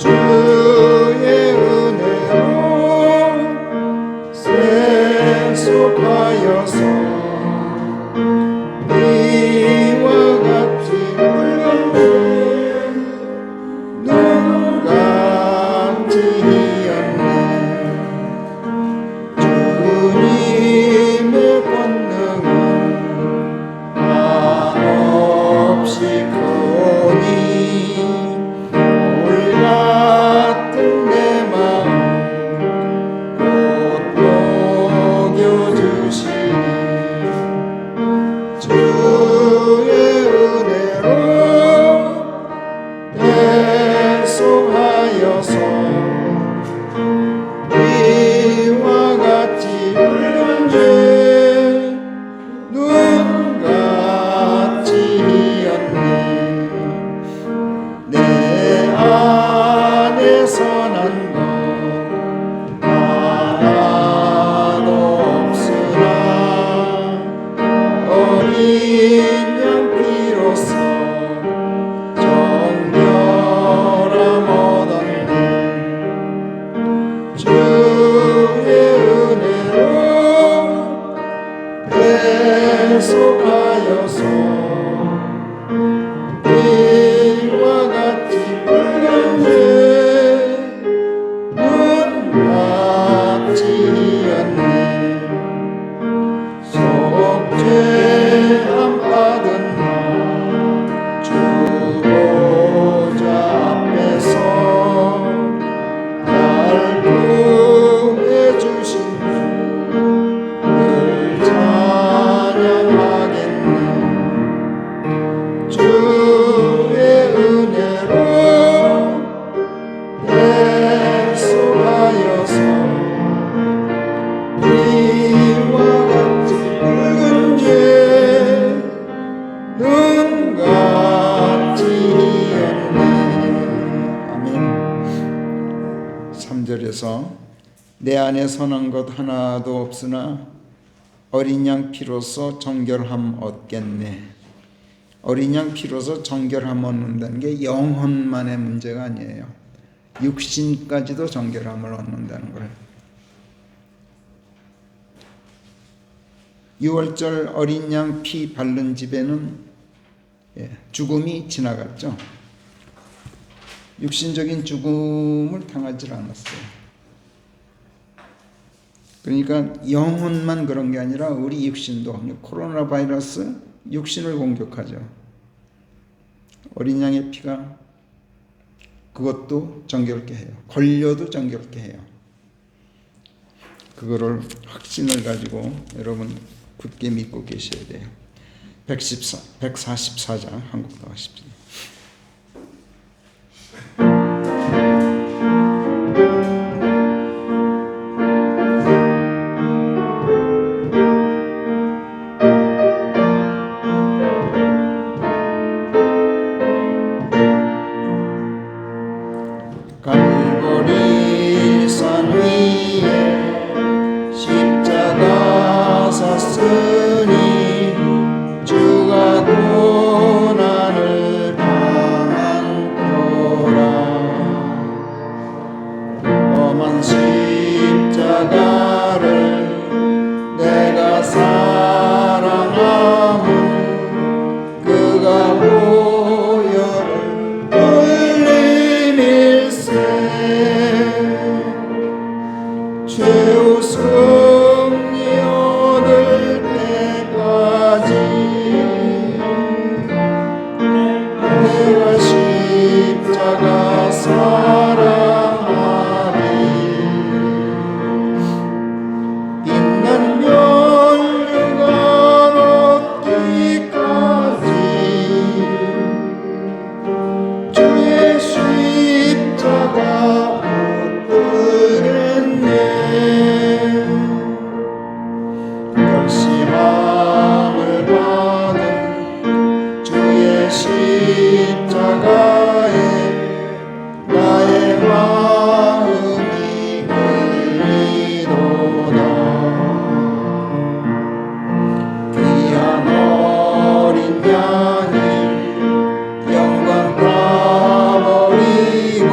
주의 은혜로 세속하여서 이와 같이 붉은 눈같이 희었네. 주님의 권능은 한없이 크오니 올같은 내 마음 곧 녹여주시니 주의 은혜로 대속하여서 이와 같이 붉은 죄 눈같이 희었네. 내 안에 선한 것 하나도 없으나 어린 양 피로써 정결함 얻었네. 주의 은혜로 대속하여서 이와 같이 붉은 죄 눈같이 희었네. 속죄함 받은 나 주 보좌 앞에서 날 구해 주신 주를 찬양하겠네. 주의 은혜로 대속하여서 이와 같이 붉은 죄 눈같이 희었네. 아멘. 3절에서 내 안에 선한 것 하나도 없으나 어린 양 피로써 정결함 얻겠네. 어린 양 피로써 정결함 얻는다는 게 영혼만의 문제가 아니에요. 육신까지도 정결함을 얻는다는 거예요. 6월절 어린 양 피 바른 집에는 죽음이 지나갔죠. 육신적인 죽음을 당하지 않았어요. 그러니까 영혼만 그런 게 아니라 우리 육신도, 코로나 바이러스 육신을 공격하죠. 어린 양의 피가 그것도 정결케 해요. 걸려도 정결케 해요. 그거를 확신을 가지고 여러분 굳게 믿고 계셔야 돼요. 144장 한국 나가십시오. 갈보리 산 위에 십자가 섰으니 주가 고난을 당한도라. 험한 십자가를 내가 사랑함은 그가 보혈을 흘림일세. 최후 승리 얻을 때까지 내가 십자가 사랑하리. 빛난 면류관 얻기까지 주의 십자가 붙들겠네. 멸시함을 받은 주의 십자가에 나의 마음이 끌리도다. 귀한 어린 양이 영광 다 버리고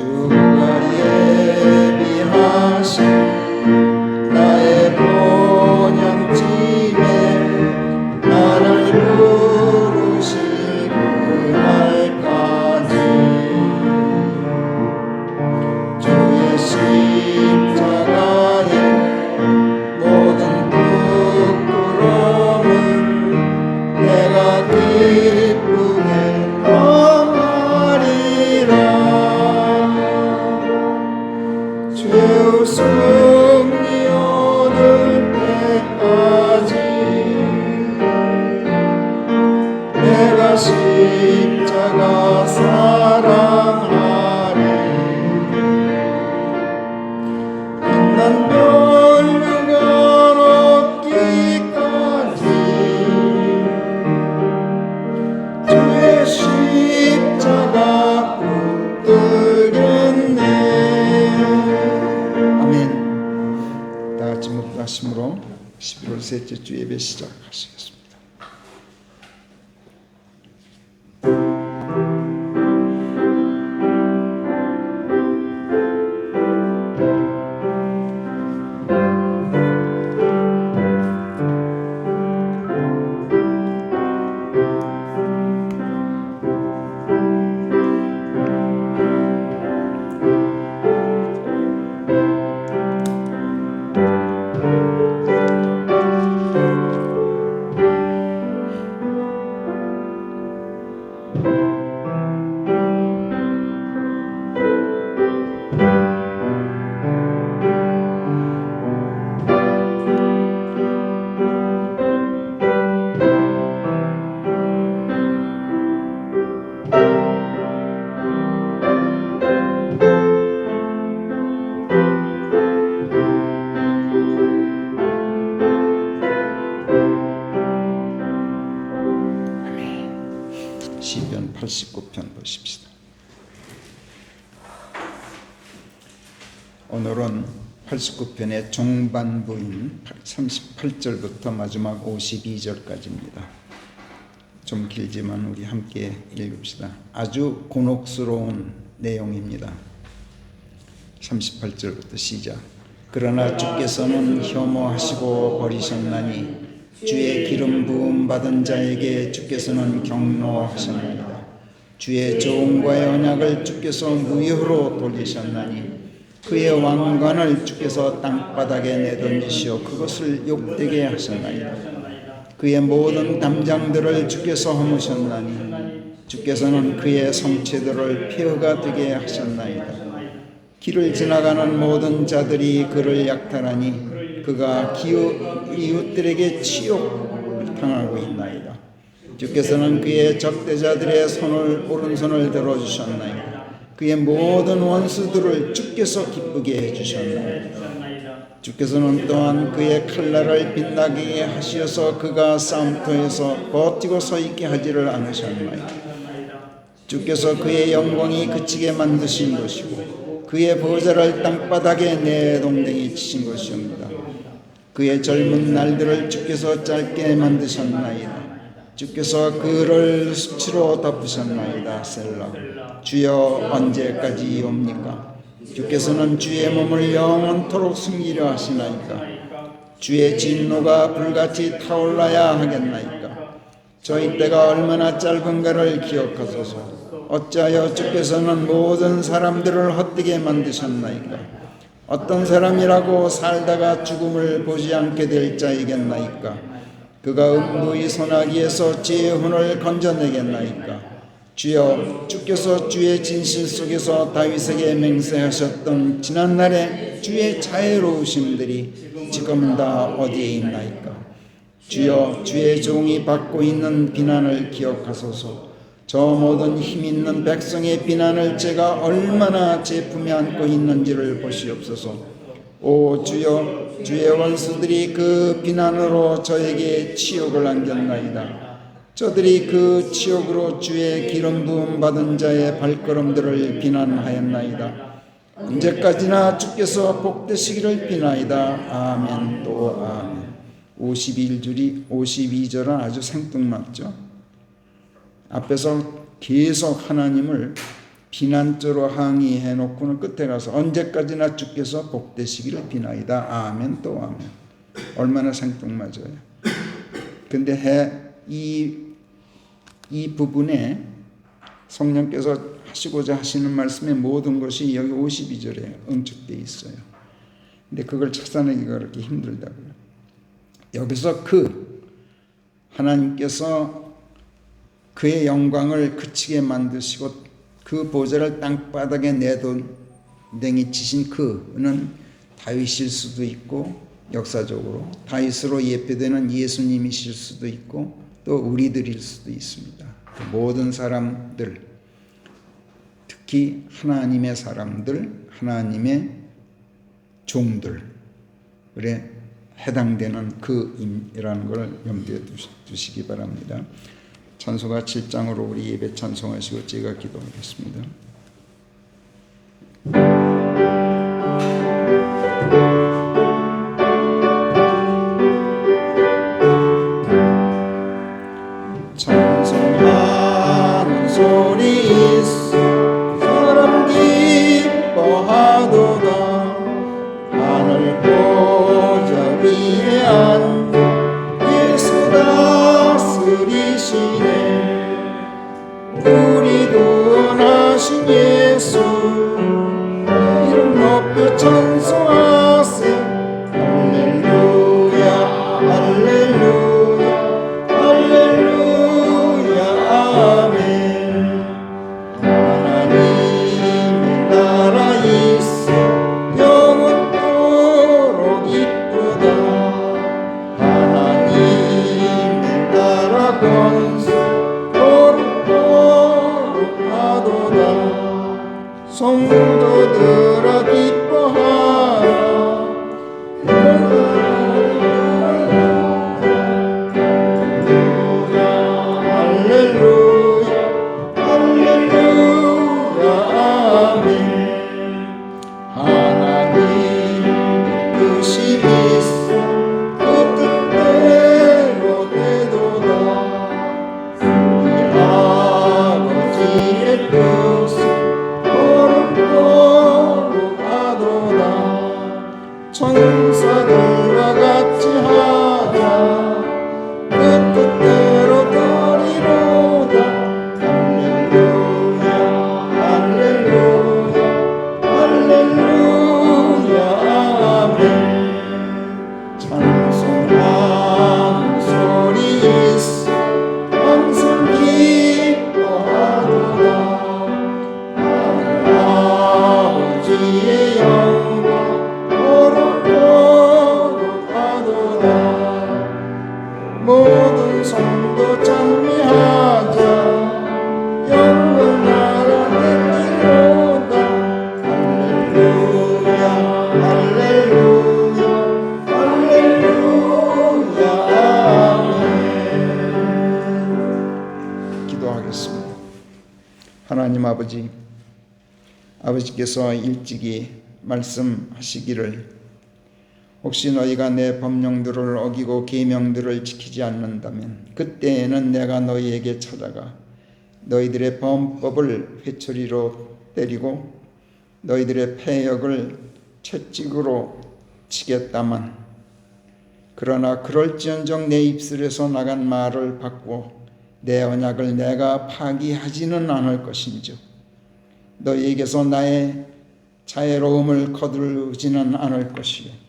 주가 예비하신 나의 본향집에 나를 부르실 그날까지 주의 십자가의 모든 부끄러움을 내가 기쁘게 떠나리라. 죄의 승리 얻을 때까지 내가 십자가 사랑하리. 빛난 별류가 얻기까지 주의 십자가 붙들겠네. 아멘. 다 같이 묵상하심으로 11월 셋째 주 예배 시작하시겠습니다. 시편 89편 보십시다. 오늘은 89편의 중반부인 38절부터 마지막 52절까지입니다. 좀 길지만 우리 함께 읽읍시다. 아주 곤혹스러운 내용입니다. 38절부터 시작. 그러나 주께서는 혐오하시고 버리셨나니 주의 기름 부음 받은 자에게 주께서는 경노하셨나이다. 주의 조언과의 언약을 주께서 무효로 돌리셨나니 그의 왕관을 주께서 땅바닥에 내던지시어 그것을 욕되게 하셨나이다. 그의 모든 담장들을 주께서 허무셨나니 주께서는 그의 성체들을 폐허가 되게 하셨나이다. 길을 지나가는 모든 자들이 그를 약탈하니 그가 이웃들에게 치욕을 당하고 있나이다. 주께서는 그의 적대자들의 오른손을 들어주셨나이다. 그의 모든 원수들을 주께서 기쁘게 해주셨나이다. 주께서는 또한 그의 칼날을 빛나게 하시어서 그가 싸움터에서 버티고 서 있게 하지를 않으셨나이다. 주께서 그의 영광이 그치게 만드신 것이고 그의 보좌를 땅바닥에 내동댕이 치신 것이옵니다. 그의 젊은 날들을 주께서 짧게 만드셨나이다. 주께서 그를 수치로 덮으셨나이다. 셀라. 주여 언제까지옵니까? 주께서는 주의 몸을 영원토록 숨기려 하시나이까? 주의 진노가 불같이 타올라야 하겠나이까? 저희 때가 얼마나 짧은가를 기억하소서. 어찌하여 주께서는 모든 사람들을 헛되게 만드셨나이까? 어떤 사람이라고 살다가 죽음을 보지 않게 될 자이겠나이까? 그가 음부의 소나기에서 지혜의 혼을 건져내겠나이까? 주여, 주께서 주의 진실 속에서 다윗에게 맹세하셨던 지난날의 주의 자애로우심들이 지금 다 어디에 있나이까? 주여, 주의 종이 받고 있는 비난을 기억하소서. 저 모든 힘 있는 백성의 비난을 제가 얼마나 제 품에 안고 있는지를 보시옵소서. 오 주여, 주의 원수들이 그 비난으로 저에게 치욕을 안겼나이다. 저들이 그 치욕으로 주의 기름 부음 받은 자의 발걸음들을 비난하였나이다. 언제까지나 주께서 복되시기를 비나이다. 아멘 또 아멘. 52절은 아주 생뚱맞죠. 앞에서 계속 하나님을 비난조로 항의해놓고는 끝에 가서 언제까지나 주께서 복되시기를 비나이다. 아멘 또 아멘. 얼마나 생뚱맞아요. 근데 이 부분에 성령께서 하시고자 하시는 말씀의 모든 것이 여기 52절에 응축되어 있어요. 근데 그걸 찾아내기가 그렇게 힘들다고요. 여기서 하나님께서 그의 영광을 그치게 만드시고 그 보좌를 땅바닥에 내동댕이 치신 그는 다윗일 수도 있고, 역사적으로 다윗으로 예표되는 예수님이실 수도 있고, 또 우리들일 수도 있습니다. 그 모든 사람들, 특히 하나님의 사람들, 하나님의 종들에 해당되는 그이라는 걸 염두에 두시기 바랍니다. 찬송가 7장으로 우리 예배 찬송하시고 제가 기도하겠습니다. 찬송하는 소리 있어 사람 기뻐하도다. 하늘 보좌 위에 앉아 예수 다스리시네. 우리 구원하신 예수 이름 높여 찬송하세. 할렐루야 할렐루야 할렐루야 아멘. 하나님의 나라 있어 영원토록 이쁘다. 하나님의 나라 권세 성도들아 기뻐하라. 할렐루야 할렐루야 아멘. 하나님 뜻이 있어 그 뜻대로 되도다. 우리 아버지의 뜻은 천사들과 같이 하자. 그 뜻대로 되리로다. 할렐루야 할렐루야 할렐루야 아멘. 찬송하는 소리 있어 항상 기뻐하도다. 하늘 아버지의 영광 모든 성도 찬미하자. 영원 나라 되리로다. 할렐루야 할렐루야 할렐루야 아멘. 기도하겠습니다. 하나님 아버지께서 일찍이 말씀하시기를 혹시 너희가 내 법령들을 어기고 계명들을 지키지 않는다면 그때에는 내가 너희에게 찾아가 너희들의 범법을 회초리로 때리고 너희들의 패역을 채찍으로 치겠다만, 그러나 그럴지언정 내 입술에서 나간 말을 받고 내 언약을 내가 파기하지는 않을 것인즉 너희에게서 나의 자애로움을 거두지는 않을 것이요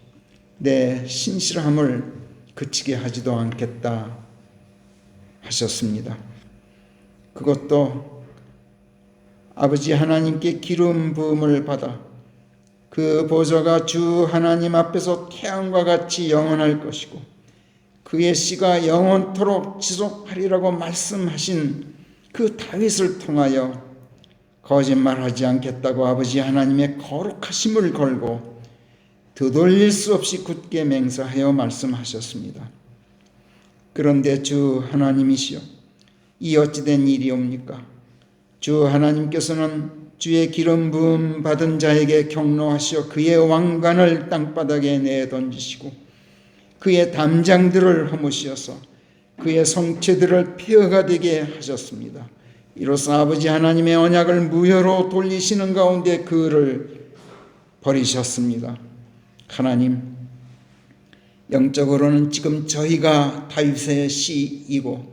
내 신실함을 그치게 하지도 않겠다 하셨습니다. 그것도 아버지 하나님께 기름 부음을 받아 그 보좌가 주 하나님 앞에서 태양과 같이 영원할 것이고 그의 씨가 영원토록 지속하리라고 말씀하신 그 다윗을 통하여 거짓말하지 않겠다고 아버지 하나님의 거룩하심을 걸고 되돌릴 수 없이 굳게 맹세하여 말씀하셨습니다. 그런데 주 하나님이시여, 이 어찌된 일이옵니까? 주 하나님께서는 주의 기름 부음 받은 자에게 경노하시어 그의 왕관을 땅바닥에 내던지시고 그의 담장들을 허무시어서 그의 성체들을 폐허가 되게 하셨습니다. 이로써 아버지 하나님의 언약을 무효로 돌리시는 가운데 그를 버리셨습니다. 하나님, 영적으로는 지금 저희가 다윗의 씨이고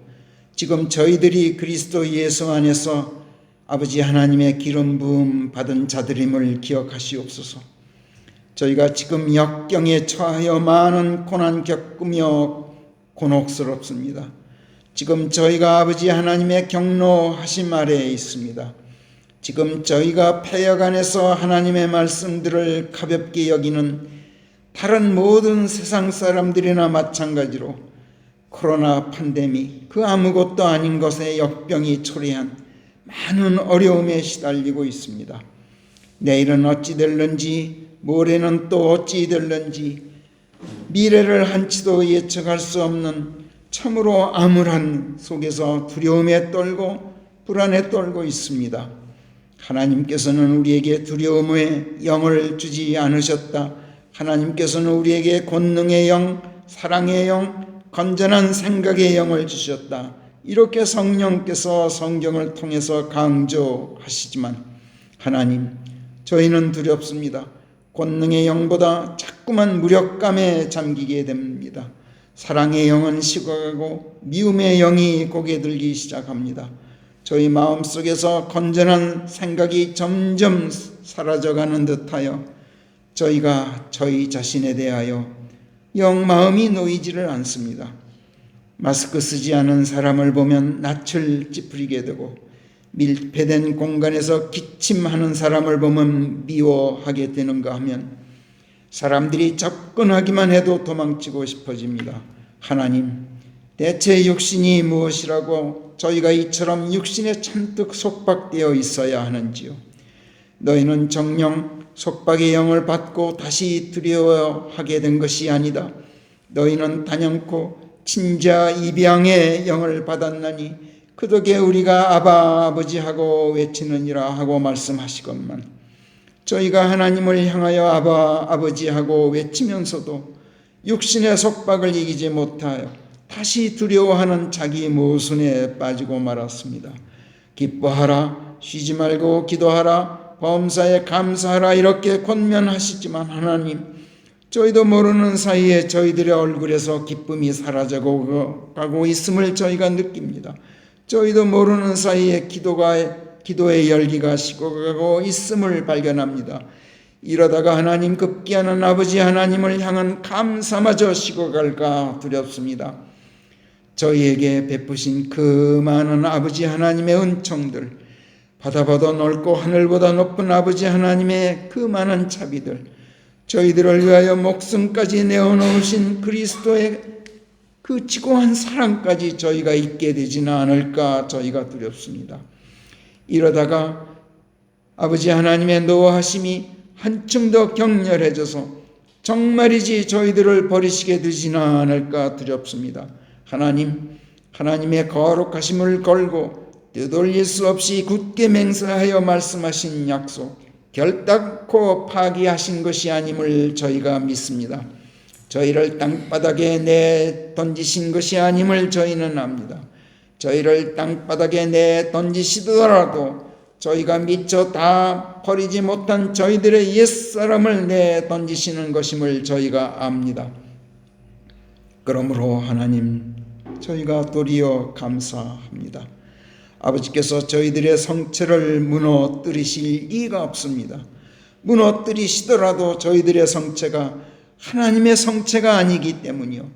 지금 저희들이 그리스도 예수 안에서 아버지 하나님의 기름 부음 받은 자들임을 기억하시옵소서. 저희가 지금 역경에 처하여 많은 고난 겪으며 곤혹스럽습니다. 지금 저희가 아버지 하나님의 경노하심 아래에 있습니다. 지금 저희가 폐역 안에서 하나님의 말씀들을 가볍게 여기는 다른 모든 세상 사람들이나 마찬가지로 코로나 팬데믹, 그 아무것도 아닌 것에 역병이 초래한 많은 어려움에 시달리고 있습니다. 내일은 어찌 될는지, 모레는 또 어찌 될는지, 미래를 한치도 예측할 수 없는 참으로 암울한 속에서 두려움에 떨고 불안에 떨고 있습니다. 하나님께서는 우리에게 두려움의 영을 주지 않으셨다. 하나님께서는 우리에게 권능의 영, 사랑의 영, 건전한 생각의 영을 주셨다. 이렇게 성령께서 성경을 통해서 강조하시지만 하나님, 저희는 두렵습니다. 권능의 영보다 자꾸만 무력감에 잠기게 됩니다. 사랑의 영은 식어가고 미움의 영이 고개 들기 시작합니다. 저희 마음속에서 건전한 생각이 점점 사라져가는 듯하여 저희가 저희 자신에 대하여 영 마음이 놓이지를 않습니다. 마스크 쓰지 않은 사람을 보면 낯을 찌푸리게 되고 밀폐된 공간에서 기침하는 사람을 보면 미워하게 되는가 하면 사람들이 접근하기만 해도 도망치고 싶어집니다. 하나님, 대체 육신이 무엇이라고 저희가 이처럼 육신에 잔뜩 속박되어 있어야 하는지요? 너희는 정령 속박의 영을 받고 다시 두려워하게 된 것이 아니다. 너희는 단연코 친자 입양의 영을 받았나니 그 덕에 우리가 아바 아버지하고 외치느니라 하고 말씀하시건만 저희가 하나님을 향하여 아바 아버지하고 외치면서도 육신의 속박을 이기지 못하여 다시 두려워하는 자기 모순에 빠지고 말았습니다. 기뻐하라, 쉬지 말고 기도하라, 범사에 감사하라 이렇게 권면하시지만 하나님, 저희도 모르는 사이에 저희들의 얼굴에서 기쁨이 사라져가고 있음을 저희가 느낍니다. 저희도 모르는 사이에 기도의 열기가 식어가고 있음을 발견합니다. 이러다가 하나님 급기야는 아버지 하나님을 향한 감사마저 식어갈까 두렵습니다. 저희에게 베푸신 그 많은 아버지 하나님의 은총들, 바다보다 넓고 하늘보다 높은 아버지 하나님의 그 많은 자비들, 저희들을 위하여 목숨까지 내어놓으신 그리스도의 그 지고한 사랑까지 저희가 잊게 되지는 않을까 저희가 두렵습니다. 이러다가 아버지 하나님의 노하심이 한층 더 격렬해져서 정말이지 저희들을 버리시게 되지는 않을까 두렵습니다. 하나님, 하나님의 거룩하심을 걸고 되돌릴 수 없이 굳게 맹세하여 말씀하신 약속, 결단코 파기하신 것이 아님을 저희가 믿습니다. 저희를 땅바닥에 내던지신 것이 아님을 저희는 압니다. 저희를 땅바닥에 내던지시더라도 저희가 미처 다 버리지 못한 저희들의 옛사람을 내던지시는 것임을 저희가 압니다. 그러므로 하나님, 저희가 도리어 감사합니다. 아버지께서 저희들의 성체를 무너뜨리실 리가 없습니다. 무너뜨리시더라도 저희들의 성체가 하나님의 성체가 아니기 때문이요.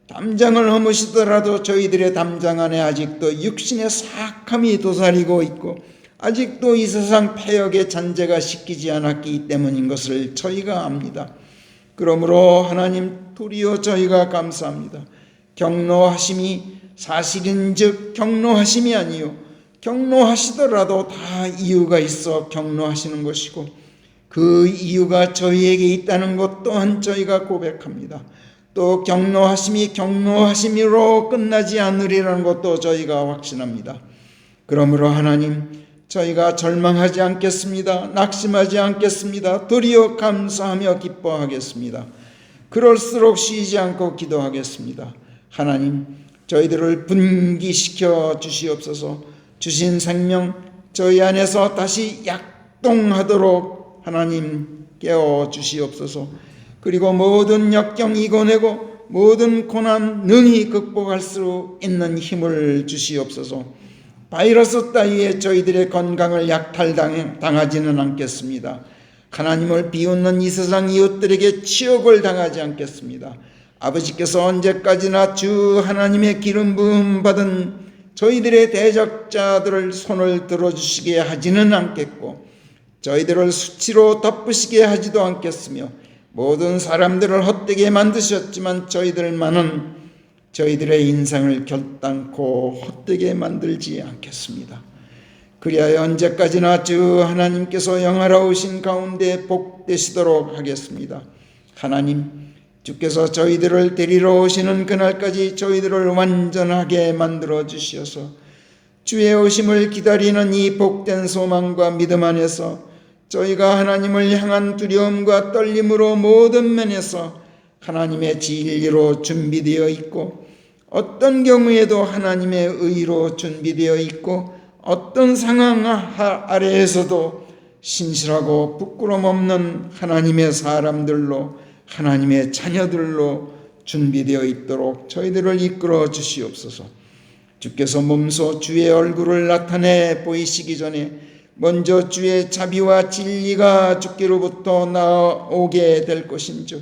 담장을 허무시더라도 저희들의 담장 안에 아직도 육신의 사악함이 도사리고 있고 아직도 이 세상 폐역의 잔재가 씻기지 않았기 때문인 것을 저희가 압니다. 그러므로 하나님, 도리어 저희가 감사합니다. 경노하심이 사실인즉 경노하심이 아니요 경노하시더라도 다 이유가 있어 경노하시는 것이고 그 이유가 저희에게 있다는 것 또한 저희가 고백합니다. 또 경노하심이 경노하심으로 끝나지 않으리라는 것도 저희가 확신합니다. 그러므로 하나님, 저희가 절망하지 않겠습니다. 낙심하지 않겠습니다. 도리어 감사하며 기뻐하겠습니다. 그럴수록 쉬지 않고 기도하겠습니다. 하나님, 저희들을 분기시켜 주시옵소서. 주신 생명 저희 안에서 다시 약동하도록 하나님 깨워 주시옵소서. 그리고 모든 역경 이겨내고 모든 고난 능히 극복할 수 있는 힘을 주시옵소서. 바이러스 따위에 저희들의 건강을 약탈당하지는 않겠습니다. 하나님을 비웃는 이 세상 이웃들에게 치욕을 당하지 않겠습니다. 아버지께서 언제까지나 주 하나님의 기름 부음 받은 저희들의 대적자들을 손을 들어주시게 하지는 않겠고 저희들을 수치로 덮으시게 하지도 않겠으며 모든 사람들을 헛되게 만드셨지만 저희들만은 저희들의 인생을 결단코 헛되게 만들지 않겠습니다. 그리하여 언제까지나 주 하나님께서 영화로우신 가운데 복되시도록 하겠습니다. 하나님, 주께서 저희들을 데리러 오시는 그날까지 저희들을 완전하게 만들어 주시어서 주의 오심을 기다리는 이 복된 소망과 믿음 안에서 저희가 하나님을 향한 두려움과 떨림으로 모든 면에서 하나님의 진리로 준비되어 있고 어떤 경우에도 하나님의 의로 준비되어 있고 어떤 상황 아래에서도 신실하고 부끄럼 없는 하나님의 사람들로 하나님의 자녀들로 준비되어 있도록 저희들을 이끌어 주시옵소서. 주께서 몸소 주의 얼굴을 나타내 보이시기 전에 먼저 주의 자비와 진리가 주께로부터 나오게 될 것인즉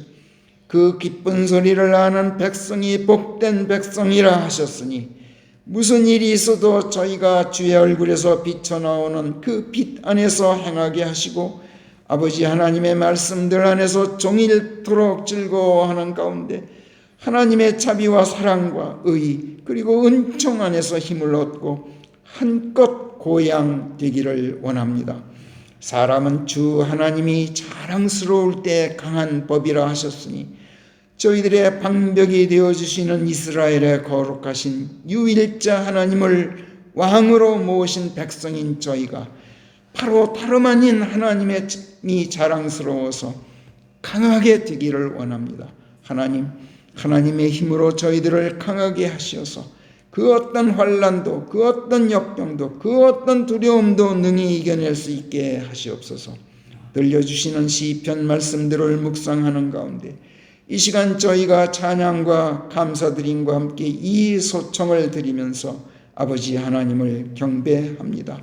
그 기쁜 소리를 아는 백성이 복된 백성이라 하셨으니 무슨 일이 있어도 저희가 주의 얼굴에서 비쳐나오는 그 빛 안에서 행하게 하시고 아버지 하나님의 말씀들 안에서 종일토록 즐거워하는 가운데 하나님의 자비와 사랑과 의 그리고 은총 안에서 힘을 얻고 한껏 고양 되기를 원합니다. 사람은 주 하나님이 자랑스러울 때 강한 법이라 하셨으니 저희들의 방벽이 되어주시는 이스라엘의 거룩하신 유일자 하나님을 왕으로 모으신 백성인 저희가 바로 다름 아닌 하나님의 자랑스러워서 강하게 되기를 원합니다. 하나님, 하나님의 힘으로 저희들을 강하게 하시어서 그 어떤 환난도 그 어떤 역경도 그 어떤 두려움도 능히 이겨낼 수 있게 하시옵소서. 들려주시는 시편 말씀들을 묵상하는 가운데 이 시간 저희가 찬양과 감사드림과 함께 이 소청을 드리면서 아버지 하나님을 경배합니다.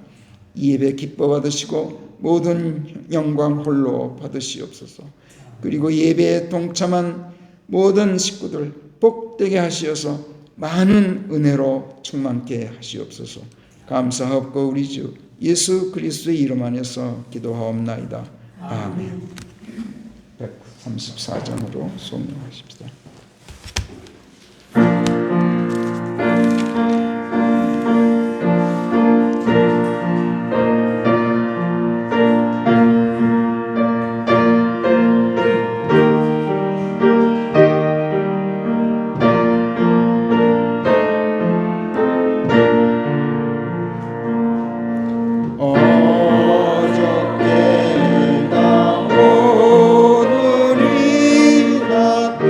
이 예배 기뻐 받으시고 모든 영광 홀로 받으시옵소서. 그리고 예배에 동참한 모든 식구들 복되게 하시어서 많은 은혜로 충만케 하시옵소서. 감사하옵고 우리 주 예수 그리스도의 이름 안에서 기도하옵나이다. 아멘. 134장으로 송명하십시다. 어저께나 오늘이나 또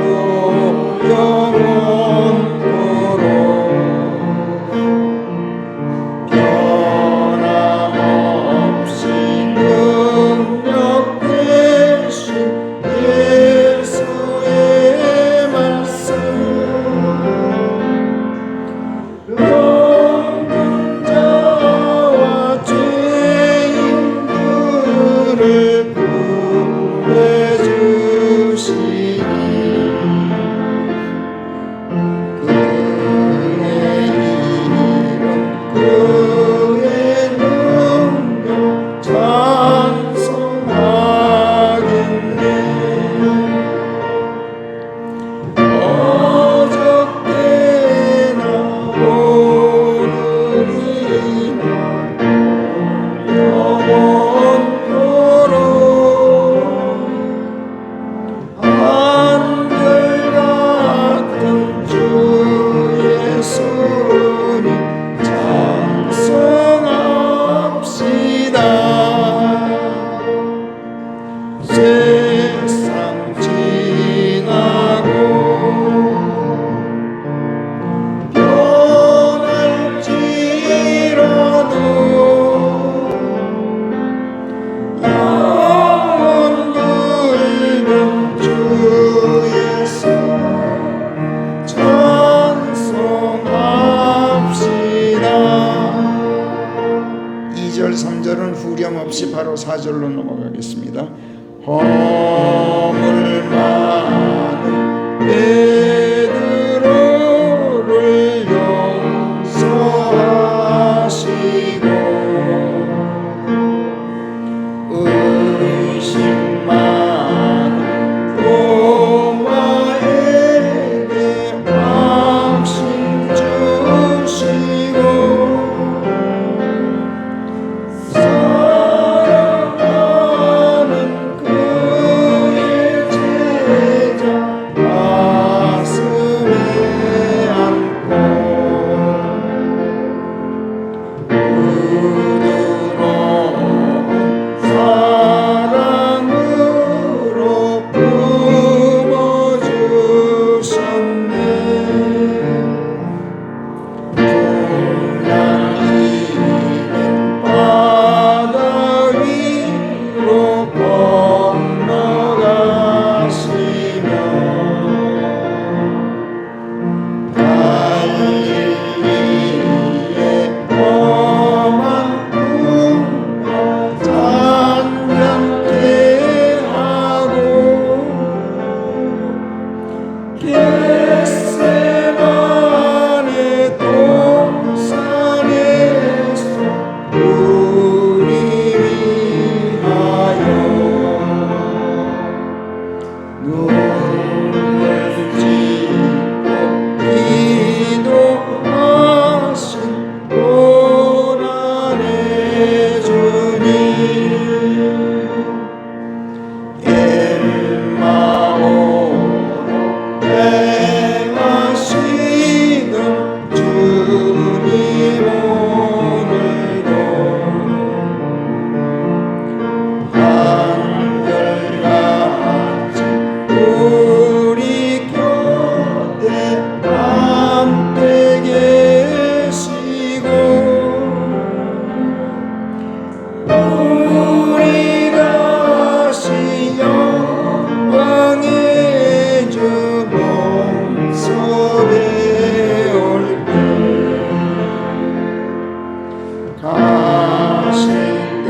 4절로 넘어가겠습니다. 허물 많은 베드로를 용서하시고 의심 많은 도마에게 확신 주시고 사랑하는 그의 제자 가슴에 안고 부드러운 사랑으로 품어주셨네. 풍랑이는 바다 위로 건너가시며 갈릴리의 험한 풍파 잔잔케 하고 겟세마네 동산에서 우리 위하여 눈물 짓고 기도하신 고난의 주님 엠마오로 행하시는 주님 오늘도 한결같이 우리 곁에 함께 계시고 우리가 다시 영광의 주 몸속에 올 때 가실 때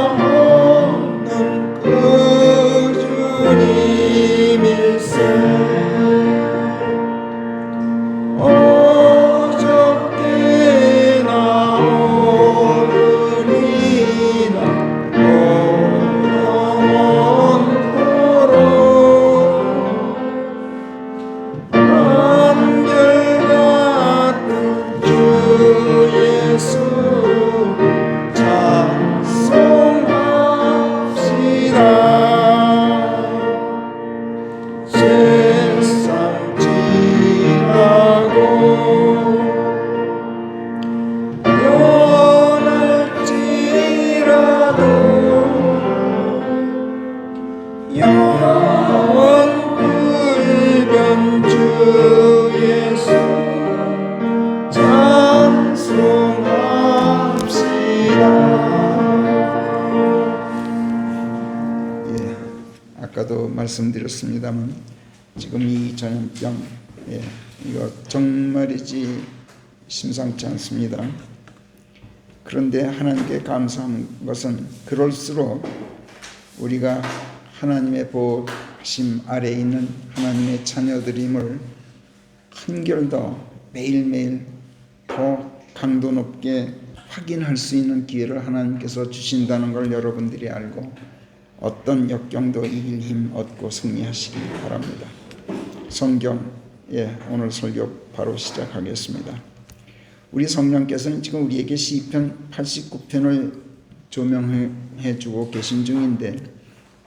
변함없는 그 주님일세. 어저께나 오늘이나 또 영원토록 한결같은 주 예수 찬송합시다. 세상 지나고 변할지라도 영원 불변 주 예수 찬송합시다. 예, 아까도 말씀드렸습니다만 지금 이 전염병, 이거 정말이지 심상치 않습니다. 그런데 하나님께 감사한 것은 그럴수록 우리가 하나님의 보호하심 아래에 있는 하나님의 자녀들임을 한결 더 매일매일 더 강도 높게 확인할 수 있는 기회를 하나님께서 주신다는 걸 여러분들이 알고 어떤 역경도 이길 힘 얻고 승리하시기 바랍니다. 성경, 오늘 설교 바로 시작하겠습니다. 우리 성령께서는 지금 우리에게 시편 89편을 조명해 주고 계신 중인데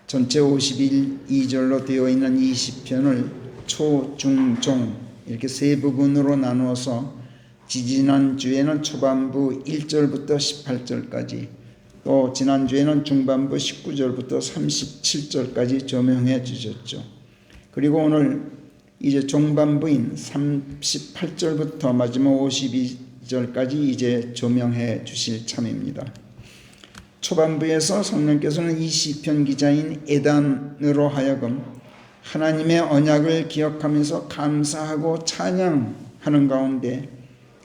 전체 51~2절로 되어 있는 이 시편을 초, 중, 종 이렇게 세 부분으로 나누어서 지지난주에는 초반부 1절부터 18절까지 또 지난주에는 중반부 19절부터 37절까지 조명해 주셨죠. 그리고 오늘 이제 종반부인 38절부터 마지막 52절까지 이제 조명해 주실 참입니다. 초반부에서 성령께서는 이 시편 기자인 에단으로 하여금 하나님의 언약을 기억하면서 감사하고 찬양하는 가운데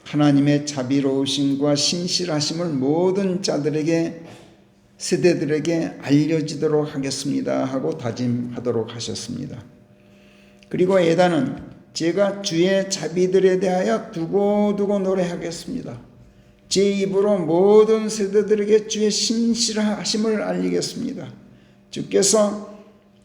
하나님의 자비로우심과 신실하심을 모든 자들에게 세대들에게 알려지도록 하겠습니다 하고 다짐하도록 하셨습니다. 그리고 에다는 제가 주의 자비들에 대하여 두고두고 노래하겠습니다. 제 입으로 모든 세대들에게 주의 신실하심을 알리겠습니다. 주께서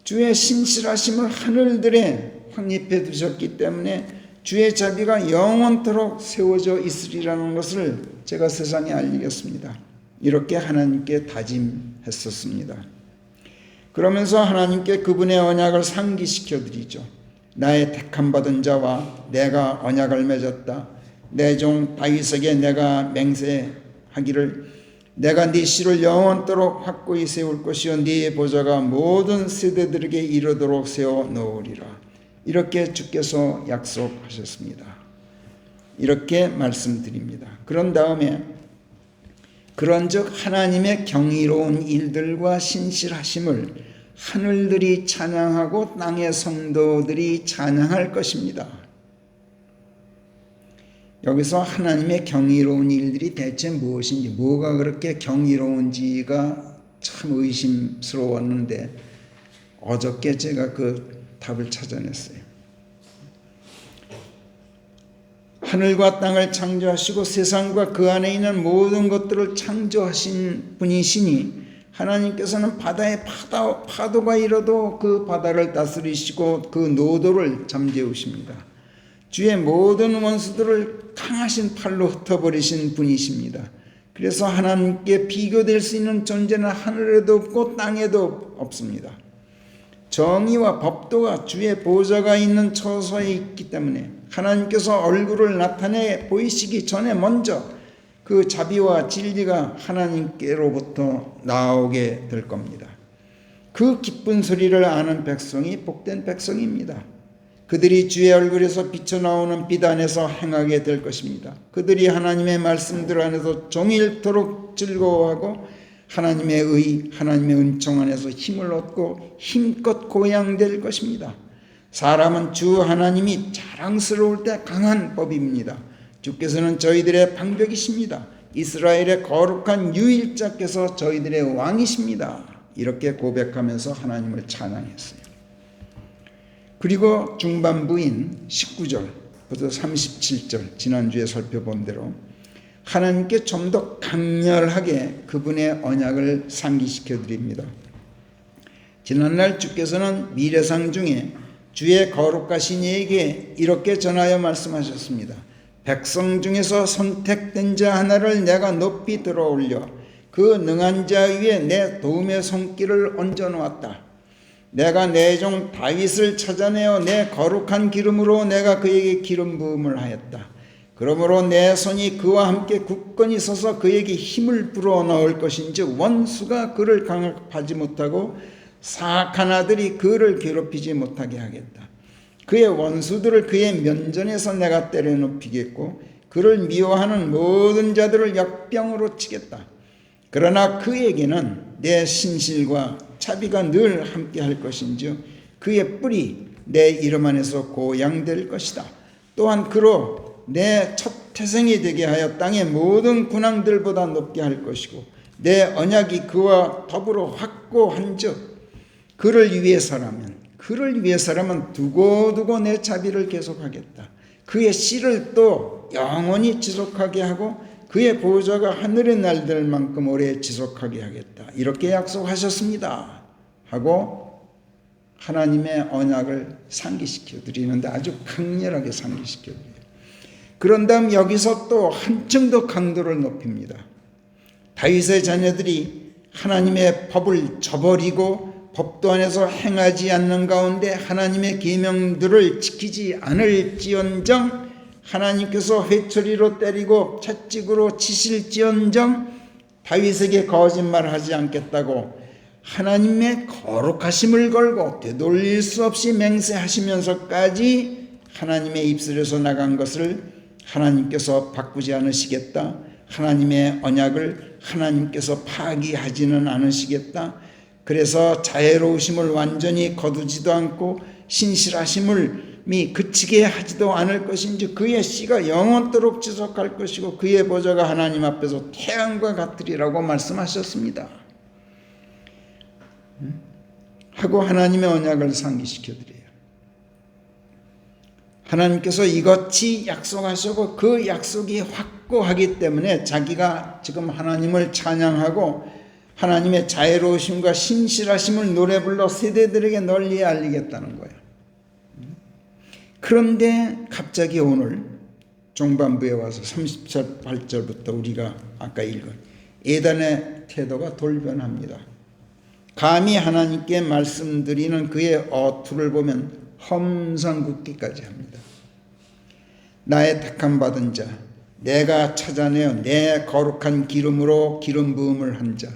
주의 신실하심을 하늘들에 확립해 두셨기 때문에 주의 자비가 영원토록 세워져 있으리라는 것을 제가 세상에 알리겠습니다. 이렇게 하나님께 다짐했었습니다. 그러면서 하나님께 그분의 언약을 상기시켜 드리죠. 나의 택함받은 자와 내가 언약을 맺었다. 내 종 다윗에게 내가 맹세하기를 내가 네 씨를 영원토록 확고히 세울 것이요 네 보좌가 모든 세대들에게 이르도록 세워 놓으리라. 이렇게 주께서 약속하셨습니다. 이렇게 말씀드립니다. 그런 다음에 그런즉 하나님의 경이로운 일들과 신실하심을 하늘들이 찬양하고 땅의 성도들이 찬양할 것입니다. 여기서 하나님의 경이로운 일들이 대체 무엇인지, 뭐가 그렇게 경이로운지가 참 의심스러웠는데 어저께 제가 그 답을 찾아냈어요. 하늘과 땅을 창조하시고 세상과 그 안에 있는 모든 것들을 창조하신 분이시니 하나님께서는 바다에 파도가 일어도 그 바다를 다스리시고 그 노도를 잠재우십니다. 주의 모든 원수들을 강하신 팔로 흩어버리신 분이십니다. 그래서 하나님께 비교될 수 있는 존재는 하늘에도 없고 땅에도 없습니다. 정의와 법도가 주의 보좌가 있는 처소에 있기 때문에 하나님께서 얼굴을 나타내 보이시기 전에 먼저 그 자비와 진리가 하나님께로부터 나오게 될 겁니다. 그 기쁜 소리를 아는 백성이 복된 백성입니다. 그들이 주의 얼굴에서 비쳐나오는 빛 안에서 행하게 될 것입니다. 그들이 하나님의 말씀들 안에서 종일토록 즐거워하고 하나님의 의, 하나님의 은총 안에서 힘을 얻고 힘껏 고양될 것입니다. 사람은 주 하나님이 자랑스러울 때 강한 법입니다. 주께서는 저희들의 방벽이십니다. 이스라엘의 거룩한 유일자께서 저희들의 왕이십니다. 이렇게 고백하면서 하나님을 찬양했어요. 그리고 중반부인 19절부터 37절 지난주에 살펴본 대로 하나님께 좀 더 강렬하게 그분의 언약을 상기시켜 드립니다. 지난날 주께서는 미래상 중에 주의 거룩하신 이에게 이렇게 전하여 말씀하셨습니다. 백성 중에서 선택된 자 하나를 내가 높이 들어올려 그 능한 자 위에 내 도움의 손길을 얹어 놓았다. 내가 내 종 다윗을 찾아내어 내 거룩한 기름으로 내가 그에게 기름 부음을 하였다. 그러므로 내 손이 그와 함께 굳건히 서서 그에게 힘을 불어 넣을 것인즉 원수가 그를 강압하지 못하고 사악한 아들이 그를 괴롭히지 못하게 하겠다. 그의 원수들을 그의 면전에서 내가 때려눕히겠고 그를 미워하는 모든 자들을 역병으로 치겠다. 그러나 그에게는 내 신실과 자비가 늘 함께 할 것인즉 그의 뿔이 내 이름 안에서 고양될 것이다. 또한 그로 내 첫 태생이 되게 하여 땅의 모든 군왕들보다 높게 할 것이고 내 언약이 그와 더불어 확고한즉 그를 위해서라면 두고두고 내 자비를 계속하겠다. 그의 씨를 또 영원히 지속하게 하고 그의 보좌가 하늘에 날들 만큼 오래 지속하게 하겠다. 이렇게 약속하셨습니다. 하고 하나님의 언약을 상기시켜 드리는데 아주 강렬하게 상기시켜 드려요. 그런 다음 여기서 또 한층 더 강도를 높입니다. 다윗의 자녀들이 하나님의 법을 저버리고 법도 안에서 행하지 않는 가운데 하나님의 계명들을 지키지 않을지언정 하나님께서 회초리로 때리고 채찍으로 치실지언정 다윗에게 거짓말하지 않겠다고 하나님의 거룩하심을 걸고 되돌릴 수 없이 맹세하시면서까지 하나님의 입술에서 나간 것을 하나님께서 바꾸지 않으시겠다. 하나님의 언약을 하나님께서 파기하지는 않으시겠다. 그래서 자애로우심을 완전히 거두지도 않고 신실하심을 그치게 하지도 않을 것인지 그의 씨가 영원토록 지속할 것이고 그의 보좌가 하나님 앞에서 태양과 같으리라고 말씀하셨습니다. 하고 하나님의 언약을 상기시켜 드려요. 하나님께서 이것이 약속하시고 그 약속이 확고하기 때문에 자기가 지금 하나님을 찬양하고 하나님의 자애로우심과 신실하심을 노래 불러 세대들에게 널리 알리겠다는 거예요. 그런데 갑자기 오늘 중반부에 와서 38절부터 우리가 아까 읽은 예단의 태도가 돌변합니다. 감히 하나님께 말씀드리는 그의 어투를 보면 험상궂기까지 합니다. 나의 택함 받은 자, 내가 찾아내어 내 거룩한 기름으로 기름 부음을 한 자,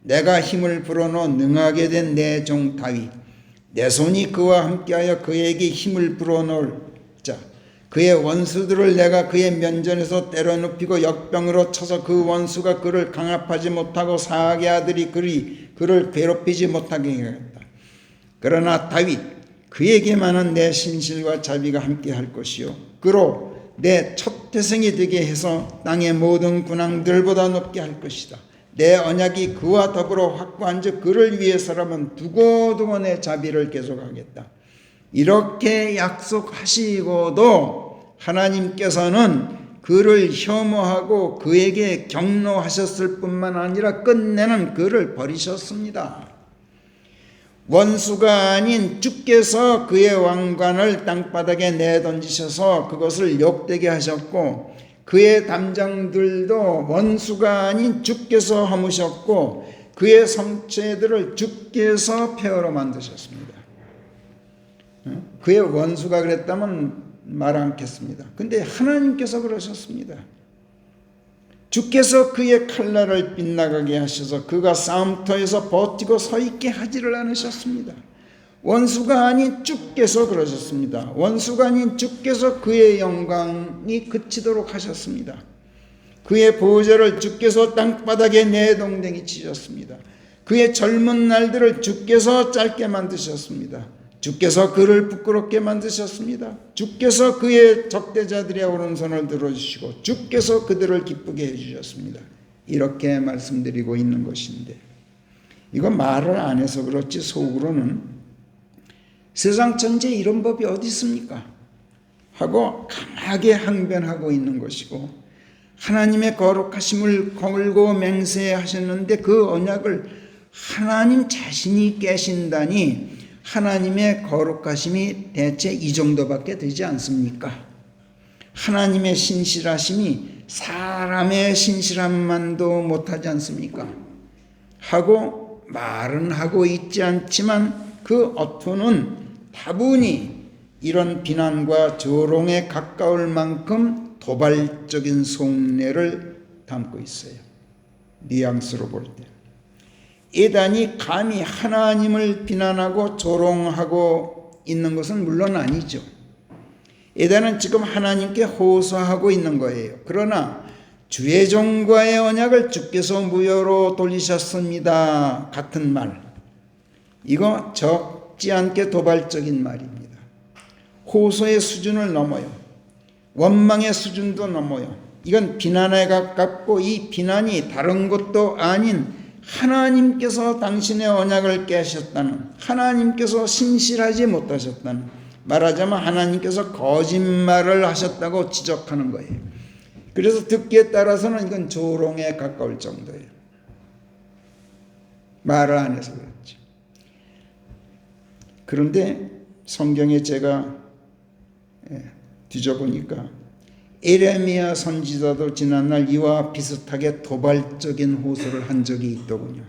내가 힘을 불어넣어 능하게 된 내 종 다윗, 내 손이 그와 함께하여 그에게 힘을 불어넣을 자, 그의 원수들을 내가 그의 면전에서 때려눕히고 역병으로 쳐서 그 원수가 그를 강압하지 못하고 사악의 아들이 그를 괴롭히지 못하게 하겠다. 그러나 다윗 그에게만은 내 신실과 자비가 함께할 것이요 그로 내 첫 태생이 되게 해서 땅의 모든 군왕들보다 높게 할 것이다. 내 언약이 그와 더불어 확고한즉 그를 위해서라면 두고두고 내 자비를 계속하겠다. 이렇게 약속하시고도 하나님께서는 그를 혐오하고 그에게 경노하셨을 뿐만 아니라 끝내는 그를 버리셨습니다. 원수가 아닌 주께서 그의 왕관을 땅바닥에 내던지셔서 그것을 욕되게 하셨고 그의 담장들도 원수가 아닌 주께서 허무셨고 그의 성체들을 주께서 폐허로 만드셨습니다. 그의 원수가 그랬다면 말 않겠습니다. 근데 하나님께서 그러셨습니다. 주께서 그의 칼날을 빗나가게 하셔서 그가 싸움터에서 버티고 서 있게 하지를 않으셨습니다. 원수가 아닌 주께서 그러셨습니다. 원수가 아닌 주께서 그의 영광이 그치도록 하셨습니다. 그의 보좌를 주께서 땅바닥에 내동댕이 치셨습니다. 그의 젊은 날들을 주께서 짧게 만드셨습니다. 주께서 그를 부끄럽게 만드셨습니다. 주께서 그의 적대자들의 오른손을 들어주시고 주께서 그들을 기쁘게 해주셨습니다. 이렇게 말씀드리고 있는 것인데 이건 말을 안 해서 그렇지 속으로는 세상 전체에 이런 법이 어디 있습니까? 하고 강하게 항변하고 있는 것이고 하나님의 거룩하심을 걸고 맹세하셨는데 그 언약을 하나님 자신이 깨신다니 하나님의 거룩하심이 대체 이 정도밖에 되지 않습니까? 하나님의 신실하심이 사람의 신실함만도 못하지 않습니까? 하고 말은 하고 있지 않지만 그 어투는 다분히 이런 비난과 조롱에 가까울 만큼 도발적인 속내를 담고 있어요. 뉘앙스로 볼 때. 예단이 감히 하나님을 비난하고 조롱하고 있는 것은 물론 아니죠. 예단은 지금 하나님께 호소하고 있는 거예요. 그러나 주의 종과의 언약을 주께서 무효로 돌리셨습니다. 같은 말. 이거 적지 않게 도발적인 말입니다. 호소의 수준을 넘어요. 원망의 수준도 넘어요. 이건 비난에 가깝고 이 비난이 다른 것도 아닌 하나님께서 당신의 언약을 깨셨다는, 하나님께서 신실하지 못하셨다는, 말하자면 하나님께서 거짓말을 하셨다고 지적하는 거예요. 그래서 듣기에 따라서는 이건 조롱에 가까울 정도예요. 말을 안 해서 그렇지. 그런데 성경에 제가 뒤져보니까 에레미야 선지자도 지난날 이와 비슷하게 도발적인 호소를 한 적이 있더군요.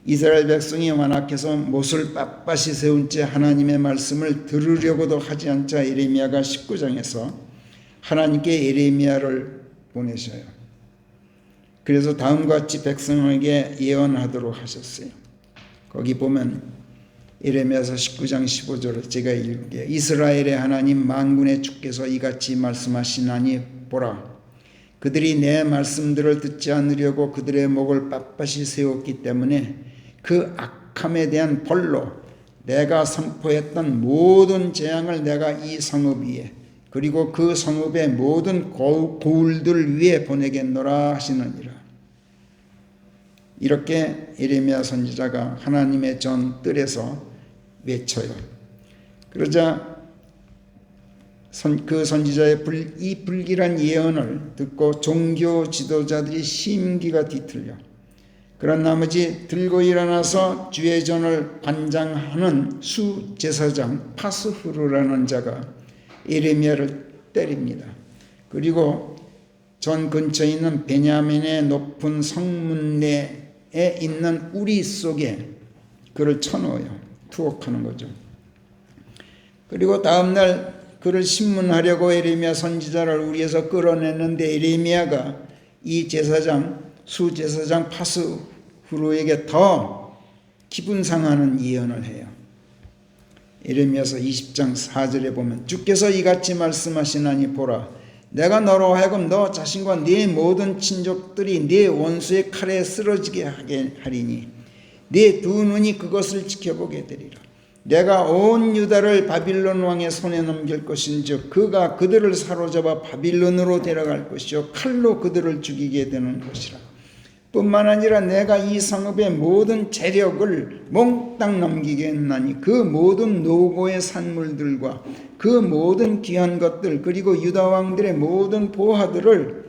이스라엘 백성이 완악해서 못을 빳빳이 세운 채 하나님의 말씀을 들으려고도 하지 않자 에레미야가 19장에서 하나님께 에레미야를 보내셔요. 그래서 다음과 같이 백성에게 예언하도록 하셨어요. 거기 보면 에레미야서 19장 15절을 제가 읽을게요. 이스라엘의 하나님 만군의 주께서 이같이 말씀하시나니 보라, 그들이 내 말씀들을 듣지 않으려고 그들의 목을 빳빳이 세웠기 때문에 그 악함에 대한 벌로 내가 선포했던 모든 재앙을 내가 이 성읍 위에 그리고 그 성읍의 모든 고울들 위에 보내겠노라 하시느니라. 이렇게 예레미야 선지자가 하나님의 전 뜰에서 외쳐요. 그러자 그 선지자의 이 불길한 예언을 듣고 종교 지도자들이 심기가 뒤틀려 그런 나머지 들고 일어나서 주의 전을 관장하는 수제사장 파스후르라는 자가 예레미야를 때립니다. 그리고 전 근처에 있는 베냐민의 높은 성문 내에 있는 우리 속에 그를 쳐넣어요. 투옥하는 거죠. 그리고 다음날 그를 신문하려고 예레미야 선지자를 우리에서 끌어냈는데 예레미야가 이 제사장 수제사장 파스후르에게 더 기분 상하는 예언을 해요. 예레미야서 20장 4절에 보면 주께서 이같이 말씀하시나니 보라 내가 너로 하여금 너 자신과 네 모든 친족들이 네 원수의 칼에 쓰러지게 하게 하리니 네 두 눈이 그것을 지켜보게 되리라. 내가 온 유다를 바빌론 왕의 손에 넘길 것인즉 그가 그들을 사로잡아 바빌론으로 데려갈 것이요 칼로 그들을 죽이게 되는 것이라. 뿐만 아니라 내가 이 성읍의 모든 재력을 몽땅 넘기게 했나니 그 모든 노고의 산물들과 그 모든 귀한 것들 그리고 유다 왕들의 모든 보화들을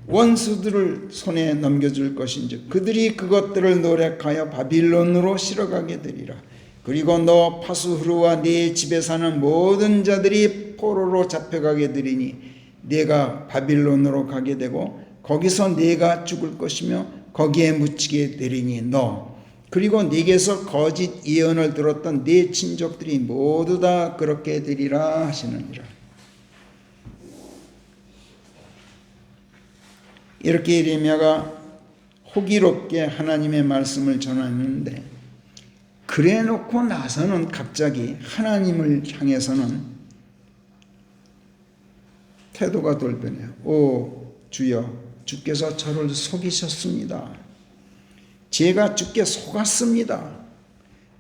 원수들을 손에 넘겨줄 것인즉 그들이 그것들을 노력하여 바빌론으로 실어가게 되리라. 그리고 너 파스후르와 네 집에 사는 모든 자들이 포로로 잡혀가게 되리니 네가 바빌론으로 가게 되고 거기서 네가 죽을 것이며 거기에 묻히게 되리니 너 그리고 네게서 거짓 예언을 들었던 네 친족들이 모두 다 그렇게 되리라 하시느니라. 이렇게 예레미야가 호기롭게 하나님의 말씀을 전하는데 그래 놓고 나서는 갑자기 하나님을 향해서는 태도가 돌변해요. 오 주여 주께서 저를 속이셨습니다. 제가 주께 속았습니다.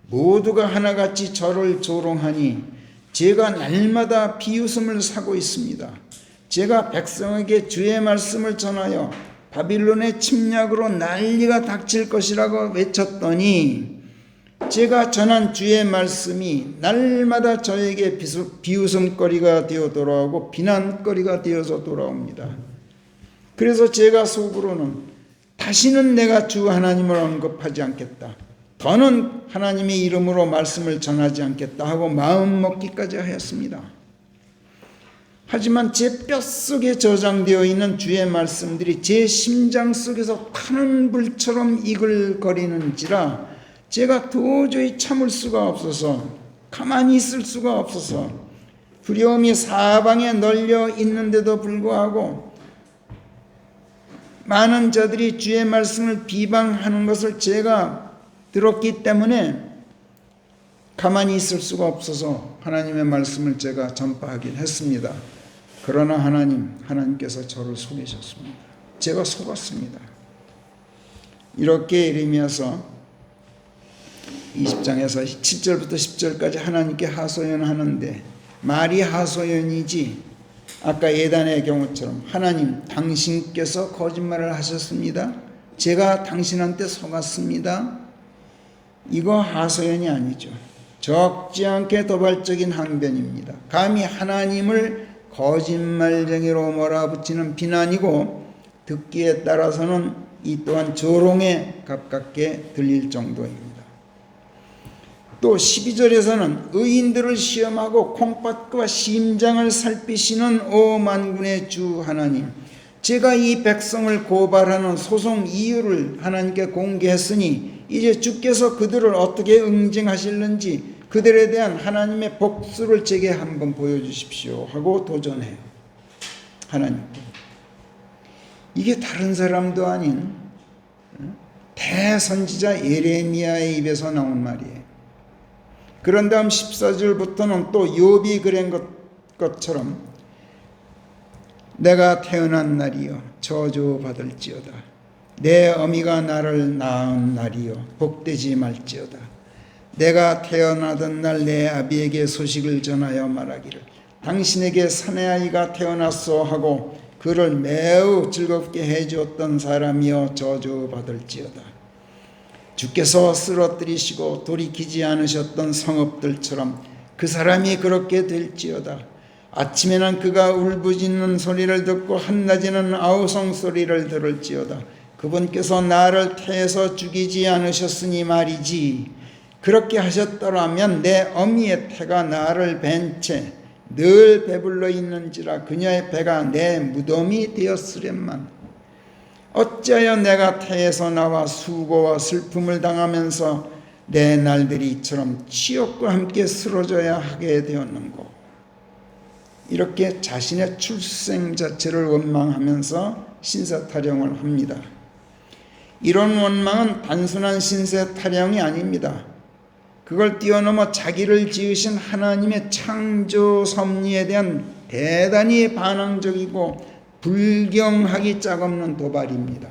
모두가 하나같이 저를 조롱하니 제가 날마다 비웃음을 사고 있습니다. 제가 백성에게 주의 말씀을 전하여 바빌론의 침략으로 난리가 닥칠 것이라고 외쳤더니 제가 전한 주의 말씀이 날마다 저에게 비웃음거리가 되어 돌아오고 비난거리가 되어서 돌아옵니다. 그래서 제가 속으로는 다시는 내가 주 하나님을 언급하지 않겠다. 더는 하나님의 이름으로 말씀을 전하지 않겠다 하고 마음먹기까지 하였습니다. 하지만 제 뼛속에 저장되어 있는 주의 말씀들이 제 심장 속에서 타는 불처럼 이글거리는지라 제가 도저히 참을 수가 없어서 가만히 있을 수가 없어서 두려움이 사방에 널려 있는데도 불구하고 많은 자들이 주의 말씀을 비방하는 것을 제가 들었기 때문에 가만히 있을 수가 없어서 하나님의 말씀을 제가 전파하긴 했습니다. 그러나 하나님께서 저를 속이셨습니다. 제가 속았습니다. 이렇게 예레미야서 20장에서 7절부터 10절까지 하나님께 하소연하는데 말이 하소연이지 아까 예단의 경우처럼 하나님 당신께서 거짓말을 하셨습니다. 제가 당신한테 속았습니다. 이거 하소연이 아니죠. 적지 않게 도발적인 항변입니다. 감히 하나님을 거짓말쟁이로 몰아붙이는 비난이고 듣기에 따라서는 이 또한 조롱에 가깝게 들릴 정도입니다. 또 12절에서는 의인들을 시험하고 콩팥과 심장을 살피시는 오 만군의 주 하나님, 제가 이 백성을 고발하는 소송 이유를 하나님께 공개했으니 이제 주께서 그들을 어떻게 응징하실는지 그들에 대한 하나님의 복수를 제게 한번 보여주십시오 하고 도전해요. 하나님께. 이게 다른 사람도 아닌 대선지자 예레미야의 입에서 나온 말이에요. 그런 다음 14절부터는 또 욥이 그런 것처럼 내가 태어난 날이요 저주받을지어다. 내 어미가 나를 낳은 날이요 복되지 말지어다. 내가 태어나던 날 내 아비에게 소식을 전하여 말하기를 당신에게 사내아이가 태어났소 하고 그를 매우 즐겁게 해주었던 사람이여 저주받을지어다. 주께서 쓰러뜨리시고 돌이키지 않으셨던 성읍들처럼 그 사람이 그렇게 될지어다. 아침에는 그가 울부짖는 소리를 듣고 한낮에는 아우성 소리를 들을지어다. 그분께서 나를 태에서 죽이지 않으셨으니 말이지. 그렇게 하셨더라면 내 어미의 태가 나를 벤 채 늘 배불러 있는지라 그녀의 배가 내 무덤이 되었으련만. 어찌하여 내가 태에서 나와 수고와 슬픔을 당하면서 내 날들이 이처럼 치욕과 함께 쓰러져야 하게 되었는고. 이렇게 자신의 출생 자체를 원망하면서 신세 타령을 합니다. 이런 원망은 단순한 신세 타령이 아닙니다. 그걸 뛰어넘어 자기를 지으신 하나님의 창조 섭리에 대한 대단히 반항적이고 불경하기 짝없는 도발입니다.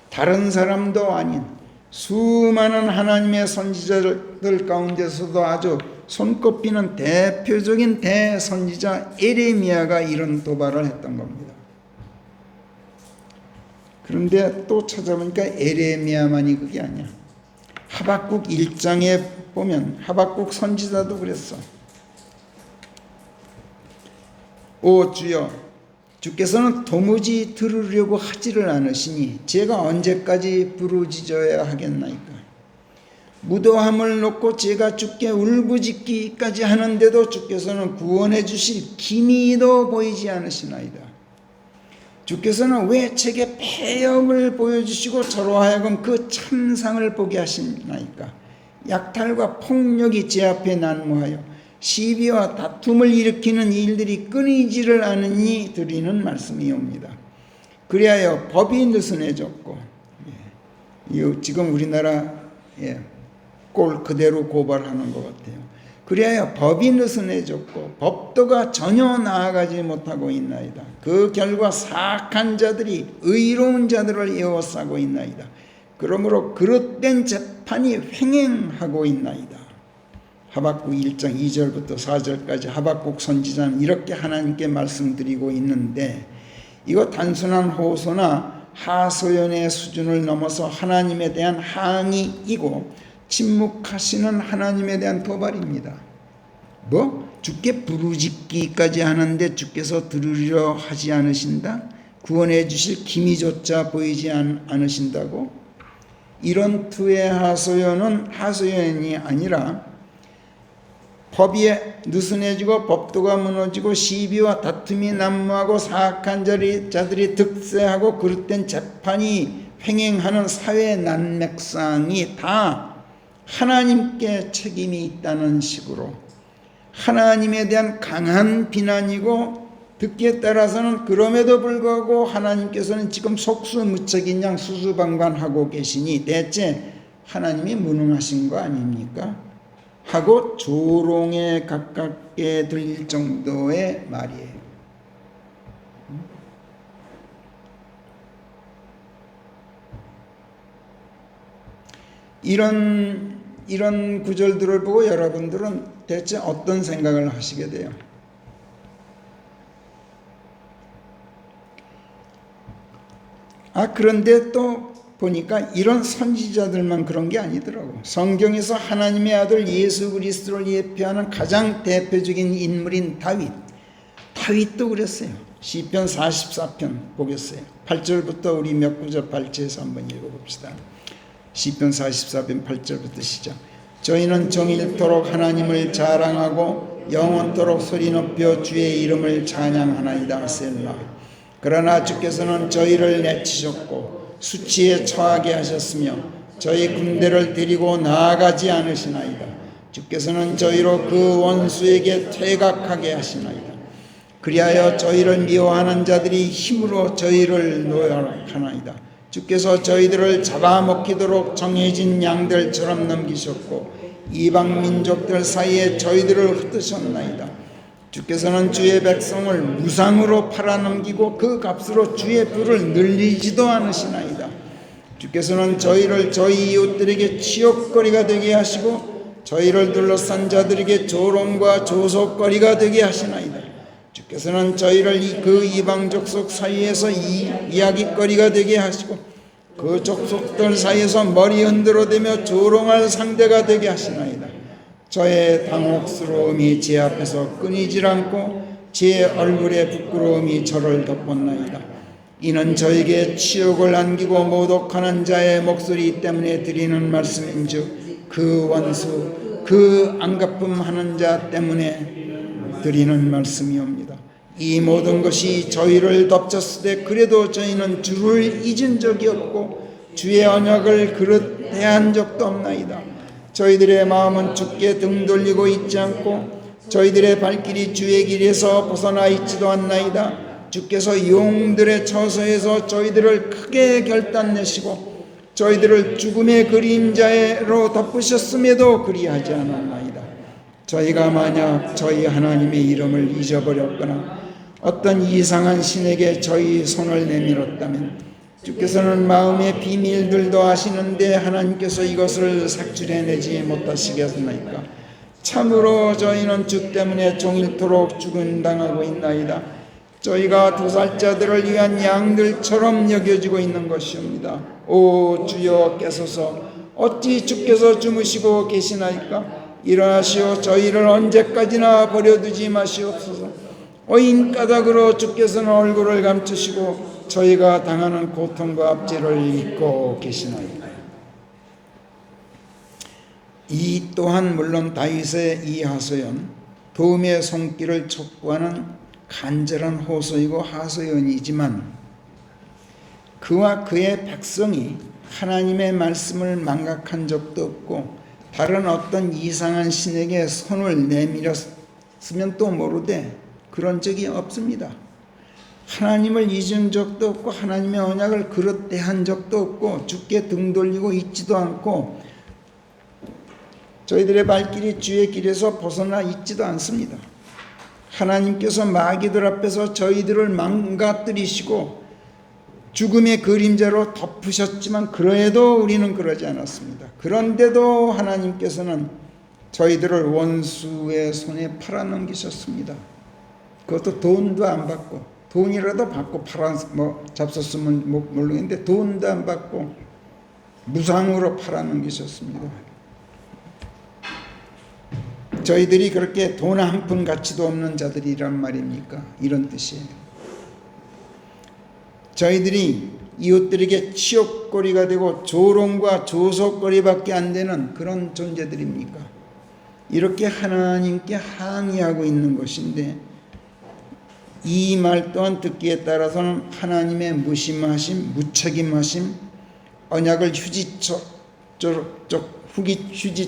다른 사람도 아닌 수많은 하나님의 선지자들 가운데서도 아주 손꼽히는 대표적인 대선지자 에레미야가 이런 도발을 했던 겁니다. 그런데 또 찾아보니까 에레미야만이 그게 아니야. 하박국 1장에 보면 하박국 선지자도 그랬어. 오 주여, 주께서는 도무지 들으려고 하지를 않으시니 제가 언제까지 부르짖어야 하겠나이까. 무도함을 놓고 제가 주께 울부짖기까지 하는데도 주께서는 구원해 주실 기미도 보이지 않으시나이다. 주께서는 왜 제게 패역을 보여주시고 저로 하여금 그 참상을 보게 하시나이까. 약탈과 폭력이 제 앞에 난무하여 시비와 다툼을 일으키는 일들이 끊이지를 않으니 드리는 말씀이옵니다. 그리하여 법이 느슨해졌고, 지금 우리나라 꼴 그대로 고발하는 것 같아요. 그리하여 법이 느슨해졌고 법도가 전혀 나아가지 못하고 있나이다. 그 결과 사악한 자들이 의로운 자들을 에워싸고 있나이다. 그러므로 그릇된 재판이 횡행하고 있나이다. 하박국 1장 2절부터 4절까지 하박국 선지자는 이렇게 하나님께 말씀드리고 있는데, 이거 단순한 호소나 하소연의 수준을 넘어서 하나님에 대한 항의이고 침묵하시는 하나님에 대한 도발입니다. 주께 부르짖기까지 하는데 주께서 들으려 하지 않으신다? 구원해 주실 기미조차 보이지 않으신다고? 이런 투의 하소연은 하소연이 아니라 법이 느슨해지고 법도가 무너지고 시비와 다툼이 난무하고 사악한 자들이 득세하고 그릇된 재판이 횡행하는 사회 난맥상이 다 하나님께 책임이 있다는 식으로 하나님에 대한 강한 비난이고, 듣기에 따라서는 그럼에도 불구하고 하나님께서는 지금 속수무책인 양 수수방관하고 계시니 대체 하나님이 무능하신 거 아닙니까? 하고 조롱에 가깝게 들릴 정도의 말이에요. 이런 구절들을 보고 여러분들은 대체 어떤 생각을 하시게 돼요? 그런데 또 보니까 이런 선지자들만 그런 게 아니더라고. 성경에서 하나님의 아들 예수 그리스도를 예표하는 가장 대표적인 인물인 다윗도 그랬어요. 시편 44편 보겠어요. 8절부터 우리 몇 구절 발췌해서 한번 읽어봅시다. 시편 44편 8절부터 시작. 저희는 정일토록 하나님을 자랑하고 영원토록 소리 높여 주의 이름을 찬양하나이다. 셀라. 그러나 주께서는 저희를 내치셨고 수치에 처하게 하셨으며 저희 군대를 데리고 나아가지 않으시나이다. 주께서는 저희로 그 원수에게 퇴각하게 하시나이다. 그리하여 저희를 미워하는 자들이 힘으로 저희를 노역하나이다. 주께서 저희들을 잡아먹히도록 정해진 양들처럼 넘기셨고 이방 민족들 사이에 저희들을 흩으셨나이다. 주께서는 주의 백성을 무상으로 팔아넘기고 그 값으로 주의 뿔을 늘리지도 않으시나이다. 주께서는 저희를 저희 이웃들에게 치욕거리가 되게 하시고 저희를 둘러싼 자들에게 조롱과 조속거리가 되게 하시나이다. 주께서는 저희를 그 이방 족속 사이에서 이야기거리가 되게 하시고 그 족속들 사이에서 머리 흔들어대며 조롱할 상대가 되게 하시나이다. 저의 당혹스러움이 제 앞에서 끊이질 않고 제 얼굴의 부끄러움이 저를 덮었나이다. 이는 저에게 치욕을 안기고 모독하는 자의 목소리 때문에 드리는 말씀인즉 그 원수 그 안갚음하는 자 때문에 드리는 말씀이옵니다. 이 모든 것이 저희를 덮쳤으되 그래도 저희는 주를 잊은 적이 없고 주의 언약을 그릇 대한 적도 없나이다. 저희들의 마음은 주께 등 돌리고 있지 않고 저희들의 발길이 주의 길에서 벗어나 있지도 않나이다. 주께서 용들의 처소에서 저희들을 크게 결단내시고 저희들을 죽음의 그림자로 덮으셨음에도 그리하지 않았나이다. 저희가 만약 저희 하나님의 이름을 잊어버렸거나 어떤 이상한 신에게 저희 손을 내밀었다면 주께서는 마음의 비밀들도 아시는데 하나님께서 이것을 삭출해내지 못하시겠나이까? 참으로 저희는 주 때문에 종일토록 죽음당하고 있나이다. 저희가 도살자들을 위한 양들처럼 여겨지고 있는 것이옵니다. 오 주여 깨소서. 어찌 주께서 주무시고 계시나이까? 일어나시오. 저희를 언제까지나 버려두지 마시옵소서. 인가닥으로 주께서는 얼굴을 감추시고 저희가 당하는 고통과 압제를 잊고 계시나이다. 이 또한 물론 다윗의 이 하소연 도움의 손길을 촉구하는 간절한 호소이고 하소연이지만 그와 그의 백성이 하나님의 말씀을 망각한 적도 없고 다른 어떤 이상한 신에게 손을 내밀었으면 또 모르되 그런 적이 없습니다. 하나님을 잊은 적도 없고 하나님의 언약을 그릇 대한 적도 없고 주께 등 돌리고 있지도 않고 저희들의 발길이 주의 길에서 벗어나 있지도 않습니다. 하나님께서 마귀들 앞에서 저희들을 망가뜨리시고 죽음의 그림자로 덮으셨지만 그래도 우리는 그러지 않았습니다. 그런데도 하나님께서는 저희들을 원수의 손에 팔아넘기셨습니다. 그것도 돈도 안 받고 돈이라도 받고 잡섰으면 모르겠는데 돈도 안 받고 무상으로 팔아넘기셨습니다. 저희들이 그렇게 돈 한 푼 가치도 없는 자들이란 말입니까? 이런 뜻이에요. 저희들이 이웃들에게 치욕거리가 되고 조롱과 조속거리밖에 안 되는 그런 존재들입니까? 이렇게 하나님께 항의하고 있는 것인데 이 말 또한 듣기에 따라서는 하나님의 무심하심, 무책임하심, 언약을 휴지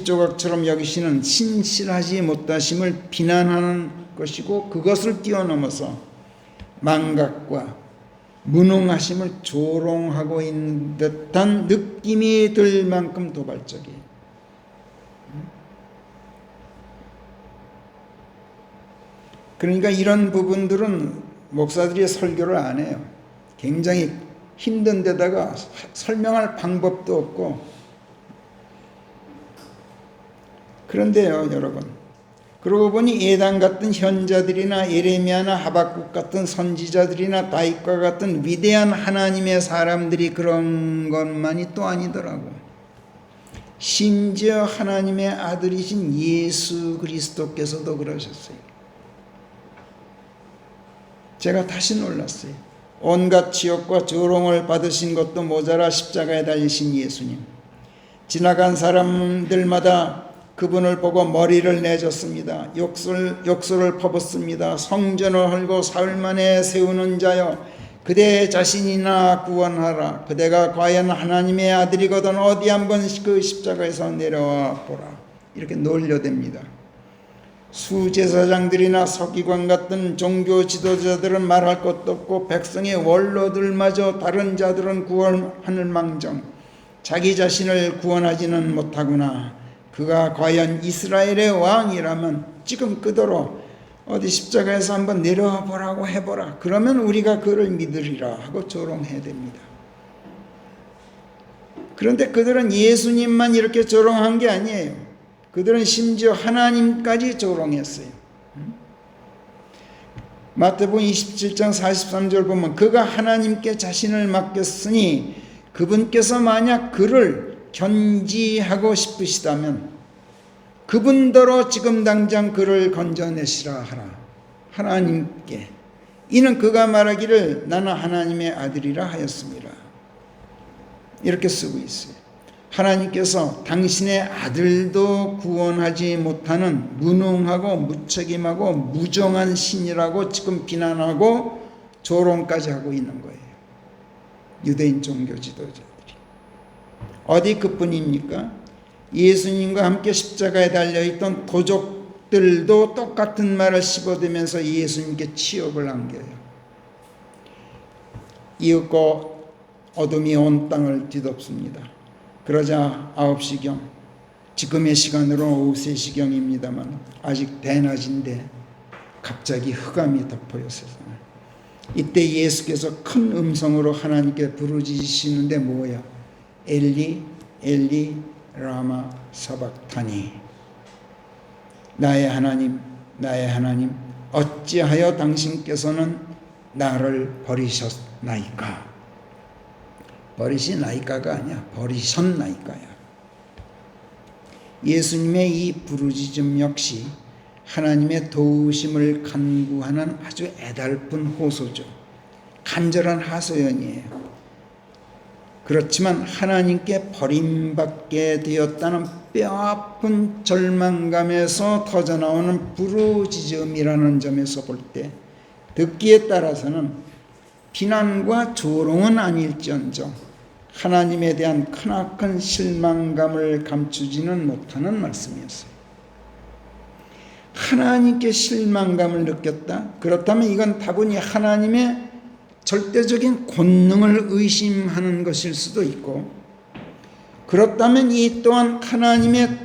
조각처럼 여기시는 신실하지 못하심을 비난하는 것이고 그것을 뛰어넘어서 망각과 무능하심을 조롱하고 있는 듯한 느낌이 들 만큼 도발적이에요. 그러니까 이런 부분들은 목사들이 설교를 안 해요. 굉장히 힘든 데다가 설명할 방법도 없고. 그런데요 여러분, 그러고 보니 예단 같은 현자들이나 예레미야나 하박국 같은 선지자들이나 다윗과 같은 위대한 하나님의 사람들이 그런 것만이 또 아니더라고. 심지어 하나님의 아들이신 예수 그리스도께서도 그러셨어요. 제가 다시 놀랐어요. 온갖 치욕과 조롱을 받으신 것도 모자라 십자가에 달리신 예수님. 지나간 사람들마다 그분을 보고 머리를 내줬습니다. 욕설을 퍼붓습니다. 성전을 헐고 사흘 만에 세우는 자여, 그대 자신이나 구원하라. 그대가 과연 하나님의 아들이거든 어디 한번 그 십자가에서 내려와 보라. 이렇게 놀려댑니다. 수제사장들이나 서기관 같은 종교 지도자들은 말할 것도 없고 백성의 원로들마저 다른 자들은 구원하는 망정 자기 자신을 구원하지는 못하구나. 그가 과연 이스라엘의 왕이라면 지금 그대로 어디 십자가에서 한번 내려와 보라고 해보라. 그러면 우리가 그를 믿으리라 하고 조롱해야 됩니다. 그런데 그들은 예수님만 이렇게 조롱한 게 아니에요. 그들은 심지어 하나님까지 조롱했어요. 마태복음 27장 43절 보면 그가 하나님께 자신을 맡겼으니 그분께서 만약 그를 견지하고 싶으시다면 그분더러 지금 당장 그를 건져내시라 하라. 하나님께. 이는 그가 말하기를 나는 하나님의 아들이라 하였습니다. 이렇게 쓰고 있어요. 하나님께서 당신의 아들도 구원하지 못하는 무능하고 무책임하고 무정한 신이라고 지금 비난하고 조롱까지 하고 있는 거예요. 유대인 종교 지도자들이. 어디 그뿐입니까? 예수님과 함께 십자가에 달려있던 도적들도 똑같은 말을 씹어대면서 예수님께 치욕을 안겨요. 이윽고 어둠이 온 땅을 뒤덮습니다. 그러자 9시경, 지금의 시간으로 오후 3시경입니다만 아직 대낮인데 갑자기 흑암이 덮어요, 세상을. 이때 예수께서 큰 음성으로 하나님께 부르짖으시는데 뭐야? 엘리 엘리 라마 사박타니. 나의 하나님 나의 하나님 어찌하여 당신께서는 나를 버리셨나이까. 버리시나이까가 아니야, 버리셨나이까야. 예수님의 이 부르짖음 역시 하나님의 도우심을 간구하는 아주 애달픈 호소죠. 간절한 하소연이에요. 그렇지만 하나님께 버림받게 되었다는 뼈아픈 절망감에서 터져나오는 부르짖음이라는 점에서 볼 때 듣기에 따라서는 비난과 조롱은 아닐지언정 하나님에 대한 크나큰 실망감을 감추지는 못하는 말씀이었어요. 하나님께 실망감을 느꼈다? 그렇다면 이건 다분히 하나님의 절대적인 권능을 의심하는 것일 수도 있고, 그렇다면 이 또한 하나님의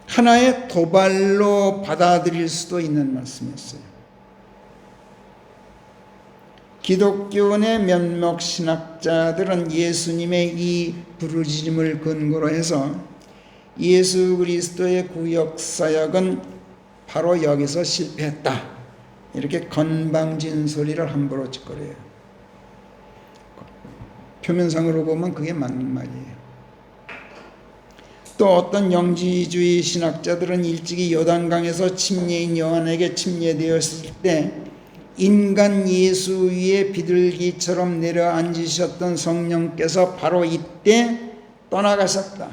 하나의 도발로 받아들일 수도 있는 말씀이었어요. 기독교의 몇몇 신학자들은 예수님의 이 부르짖음을 근거로 해서 예수 그리스도의 구역사역은 바로 여기서 실패했다, 이렇게 건방진 소리를 함부로 짓거려요. 표면상으로 보면 그게 맞는 말이에요. 또 어떤 영지주의 신학자들은 일찍이 요단강에서 침례인 요한에게 침례되었을 때 인간 예수 위에 비둘기처럼 내려앉으셨던 성령께서 바로 이때 떠나가셨다.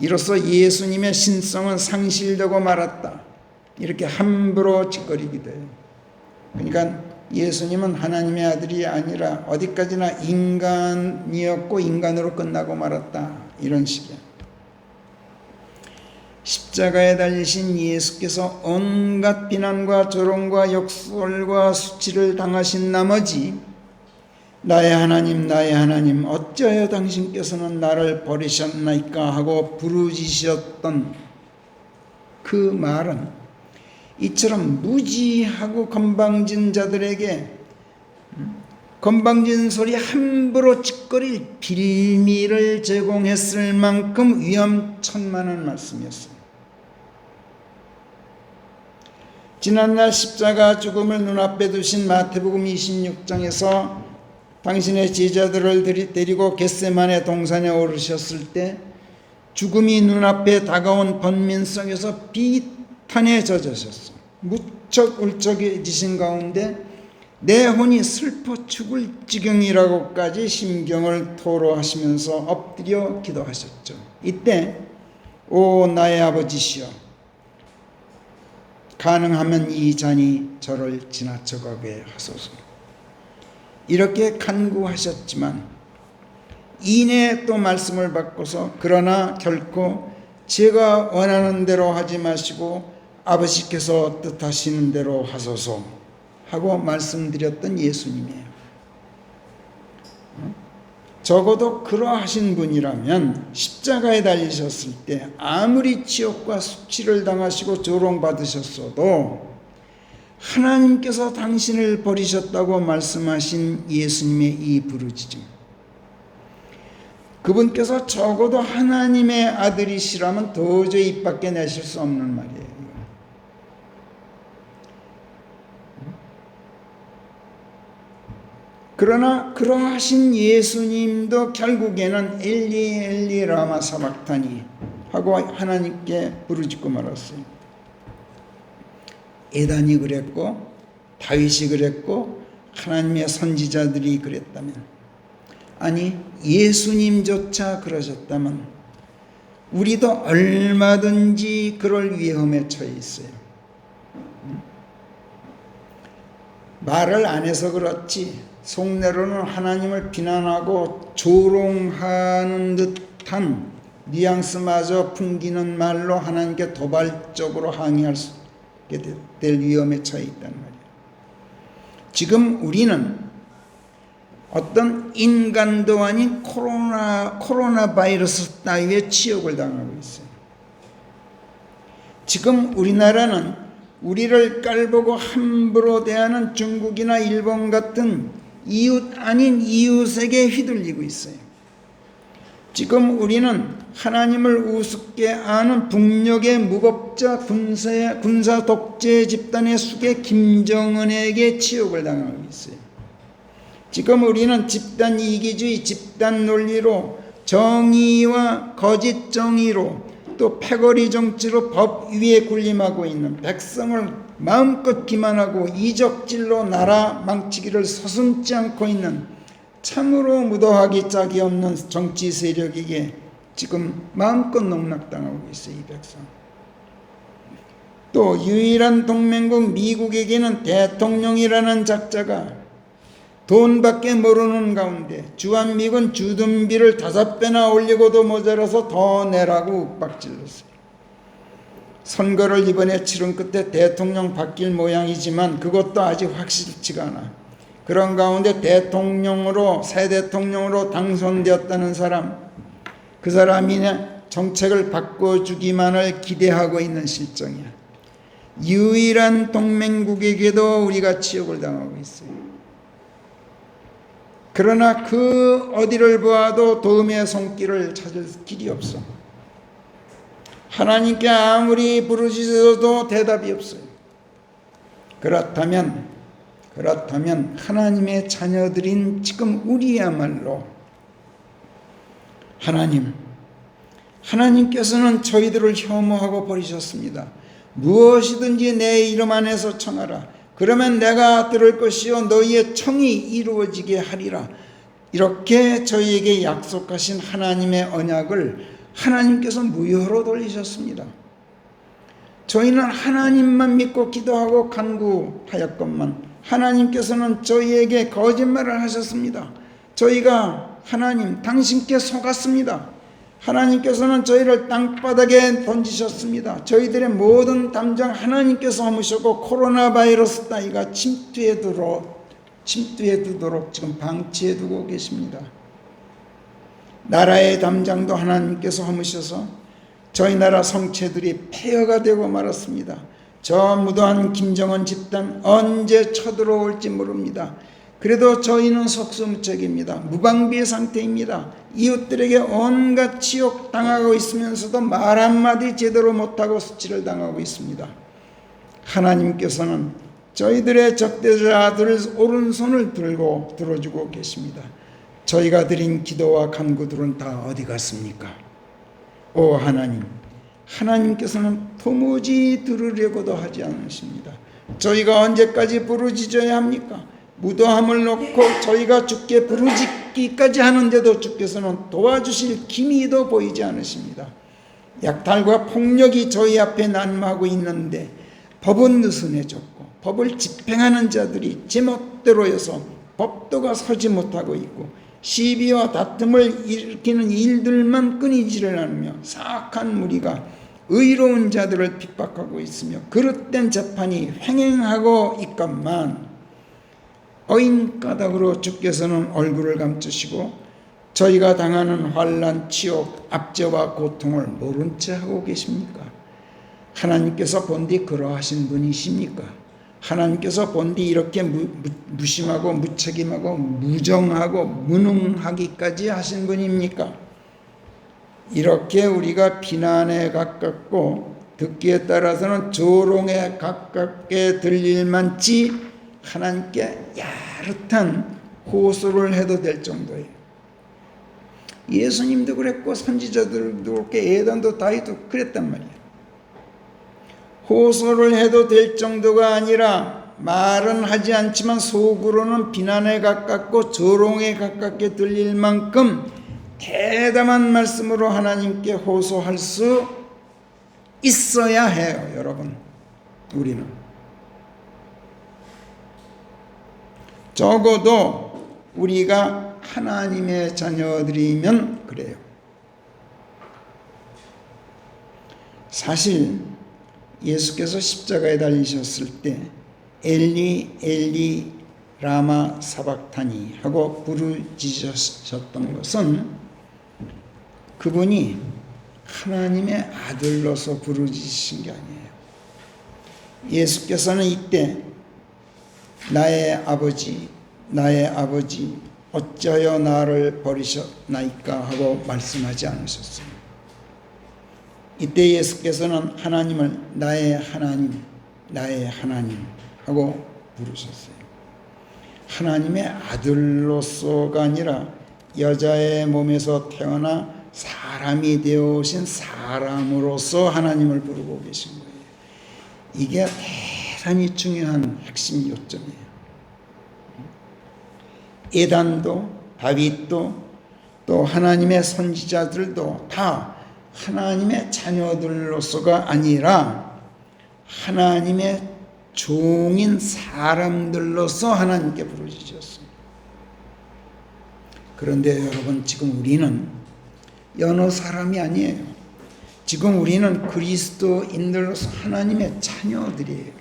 이로써 예수님의 신성은 상실되고 말았다, 이렇게 함부로 짓거리기도 해요. 그러니까 예수님은 하나님의 아들이 아니라 어디까지나 인간이었고 인간으로 끝나고 말았다, 이런 식이야. 십자가에 달리신 예수께서 온갖 비난과 조롱과 역설과 수치를 당하신 나머지 나의 하나님 어찌하여 당신께서는 나를 버리셨나이까 하고 부르짖으셨던 그 말은 이처럼 무지하고 건방진 자들에게 건방진 소리 함부로 짓거릴 빌미를 제공했을 만큼 위험천만한 말씀이었습니다. 지난날 십자가 죽음을 눈앞에 두신 마태복음 26장에서 당신의 제자들을 데리고 겟세마네 동산에 오르셨을 때 죽음이 눈앞에 다가온 번민 속에서 비탄에 젖으셨어. 무척 울적해지신 가운데 내 혼이 슬퍼 죽을 지경이라고까지 심경을 토로하시면서 엎드려 기도하셨죠. 이때 오 나의 아버지시여, 가능하면 이 잔이 저를 지나쳐가게 하소서, 이렇게 간구하셨지만 이내 또 말씀을 바꿔서 그러나 결코 제가 원하는 대로 하지 마시고 아버지께서 뜻하시는 대로 하소서 하고 말씀드렸던 예수님이에요. 적어도 그러하신 분이라면 십자가에 달리셨을 때 아무리 치욕과 수치를 당하시고 조롱받으셨어도 하나님께서 당신을 버리셨다고 말씀하신 예수님의 이 부르짖음, 그분께서 적어도 하나님의 아들이시라면 도저히 입 밖에 내실 수 없는 말이에요. 그러나 그러하신 예수님도 결국에는 엘리 엘리 라마 사박타니 하고 하나님께 부르짖고 말았어요. 에단이 그랬고 다윗이 그랬고 하나님의 선지자들이 그랬다면, 아니 예수님조차 그러셨다면 우리도 얼마든지 그럴 위험에 처해 있어요. 말을 안 해서 그렇지 속내로는 하나님을 비난하고 조롱하는 듯한 뉘앙스마저 풍기는 말로 하나님께 도발적으로 항의할 수 있게 될 위험에 처해 있단 말이에요. 지금 우리는 어떤 인간도 아닌 코로나 바이러스 따위의 치욕을 당하고 있어요. 지금 우리나라는 우리를 깔보고 함부로 대하는 중국이나 일본 같은 이웃 아닌 이웃에게 휘둘리고 있어요. 지금 우리는 하나님을 우습게 아는 북녘의 무법자 군사 독재 집단의 수계 김정은에게 치욕을 당하고 있어요. 지금 우리는 집단 이기주의, 집단 논리로, 정의와 거짓 정의로, 또 패거리 정치로 법 위에 군림하고 있는, 백성을 마음껏 기만하고 이적질로 나라 망치기를 서슴지 않고 있는 참으로 무도하기 짝이 없는 정치 세력에게 지금 마음껏 농락당하고 있어요. 이 백성. 또 유일한 동맹국 미국에게는 대통령이라는 작자가 돈밖에 모르는 가운데 주한미군 주둔비를 5배나 올리고도 모자라서 더 내라고 윽박질렀어요. 선거를 이번에 치른 끝에 대통령 바뀔 모양이지만 그것도 아직 확실치가 않아. 그런 가운데 새 대통령으로 당선되었다는 사람, 그 사람이 정책을 바꿔주기만을 기대하고 있는 실정이야. 유일한 동맹국에게도 우리가 치욕을 당하고 있어요. 그러나 그 어디를 보아도 도움의 손길을 찾을 길이 없어. 하나님께 아무리 부르짖어도 대답이 없어요. 그렇다면 하나님의 자녀들인 지금 우리야말로 하나님께서는 저희들을 혐오하고 버리셨습니다. 무엇이든지 내 이름 안에서 청하라. 그러면 내가 들을 것이요 너희의 청이 이루어지게 하리라. 이렇게 저희에게 약속하신 하나님의 언약을 하나님께서 무효로 돌리셨습니다. 저희는 하나님만 믿고 기도하고 간구하였건만 하나님께서는 저희에게 거짓말을 하셨습니다. 저희가 하나님 당신께 속았습니다. 하나님께서는 저희를 땅바닥에 던지셨습니다. 저희들의 모든 담장 하나님께서 허무셨고 코로나 바이러스 따위가 침투해 두도록 지금 방치해 두고 계십니다. 나라의 담장도 하나님께서 허무셔서 저희 나라 성체들이 폐허가 되고 말았습니다. 저 무도한 김정은 집단 언제 쳐들어올지 모릅니다. 그래도 저희는 속수무책입니다. 무방비의 상태입니다. 이웃들에게 온갖 치욕 당하고 있으면서도 말 한마디 제대로 못하고 수치를 당하고 있습니다. 하나님께서는 저희들의 적대자들을 오른손을 들고 들어주고 계십니다. 저희가 드린 기도와 간구들은 다 어디 갔습니까? 오 하나님, 하나님께서는 도무지 들으려고도 하지 않으십니다. 저희가 언제까지 부르짖어야 합니까? 무도함을 놓고 저희가 주께 부르짖기까지 하는데도 주께서는 도와주실 기미도 보이지 않으십니다. 약탈과 폭력이 저희 앞에 난무하고 있는데 법은 느슨해졌고 법을 집행하는 자들이 제멋대로여서 법도가 서지 못하고 있고 시비와 다툼을 일으키는 일들만 끊이지를 않으며 사악한 무리가 의로운 자들을 핍박하고 있으며 그릇된 재판이 횡행하고 있건만 어인가닥으로 주께서는 얼굴을 감추시고 저희가 당하는 환난, 치욕, 압제와 고통을 모른 채 하고 계십니까? 하나님께서 본디 그러하신 분이십니까? 하나님께서 본디 이렇게 무심하고 무책임하고 무정하고 무능하기까지 하신 분입니까? 이렇게 우리가 비난에 가깝고 듣기에 따라서는 조롱에 가깝게 들릴 만치 하나님께 야릇한 호소를 해도 될 정도예요. 예수님도 그랬고 선지자들도 그렇게 예단도 다윗도 그랬단 말이에요. 호소를 해도 될 정도가 아니라 말은 하지 않지만 속으로는 비난에 가깝고 조롱에 가깝게 들릴 만큼 대담한 말씀으로 하나님께 호소할 수 있어야 해요, 여러분. 우리는 적어도 우리가 하나님의 자녀들이면 그래요. 사실 예수께서 십자가에 달리셨을 때 엘리 엘리 라마 사박타니 하고 부르짖으셨던 것은 그분이 하나님의 아들로서 부르짖으신 게 아니에요. 예수께서는 이때 나의 아버지 어찌하여 나를 버리셨나이까 하고 말씀하지 않으셨어요. 이때 예수께서는 하나님을 나의 하나님 하고 부르셨어요. 하나님의 아들로서가 아니라 여자의 몸에서 태어나 사람이 되어오신 사람으로서 하나님을 부르고 계신 거예요. 이게 대단히 중요한 핵심 요점이에요. 예단도 다윗도 또 하나님의 선지자들도 다 하나님의 자녀들로서가 아니라 하나님의 종인 사람들로서 하나님께 부르짖었습니다. 그런데 여러분, 지금 우리는 여느 사람이 아니에요. 지금 우리는 그리스도인들로서 하나님의 자녀들이에요.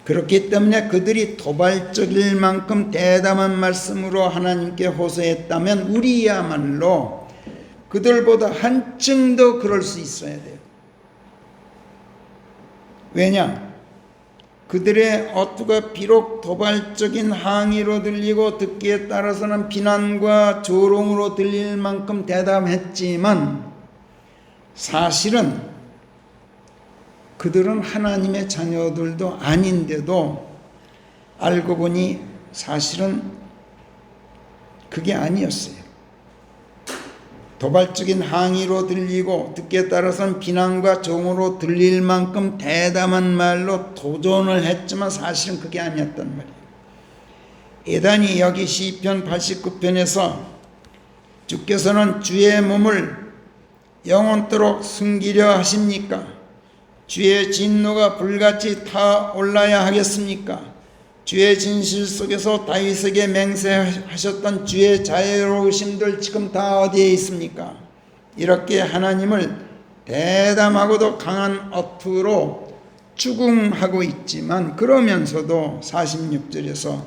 그렇기 때문에 그들이 도발적일 만큼 대담한 말씀으로 하나님께 호소했다면 우리야말로 그들보다 한층 더 그럴 수 있어야 돼요. 왜냐? 그들의 어투가 비록 도발적인 항의로 들리고 듣기에 따라서는 비난과 조롱으로 들릴 만큼 대담했지만 사실은 그들은 하나님의 자녀들도 아닌데도 알고 보니 사실은 그게 아니었어요. 도발적인 항의로 들리고 듣기에 따라서는 비난과 조롱으로 들릴 만큼 대담한 말로 도전을 했지만 사실은 그게 아니었단 말이에요. 예단이 여기 시편 89편에서 주께서는 주의 몸을 영원토록 숨기려 하십니까? 주의 진노가 불같이 타올라야 하겠습니까? 주의 진실 속에서 다윗에게 맹세하셨던 주의 자애로우심들 지금 다 어디에 있습니까? 이렇게 하나님을 대담하고도 강한 어투로 추궁하고 있지만 그러면서도 46절에서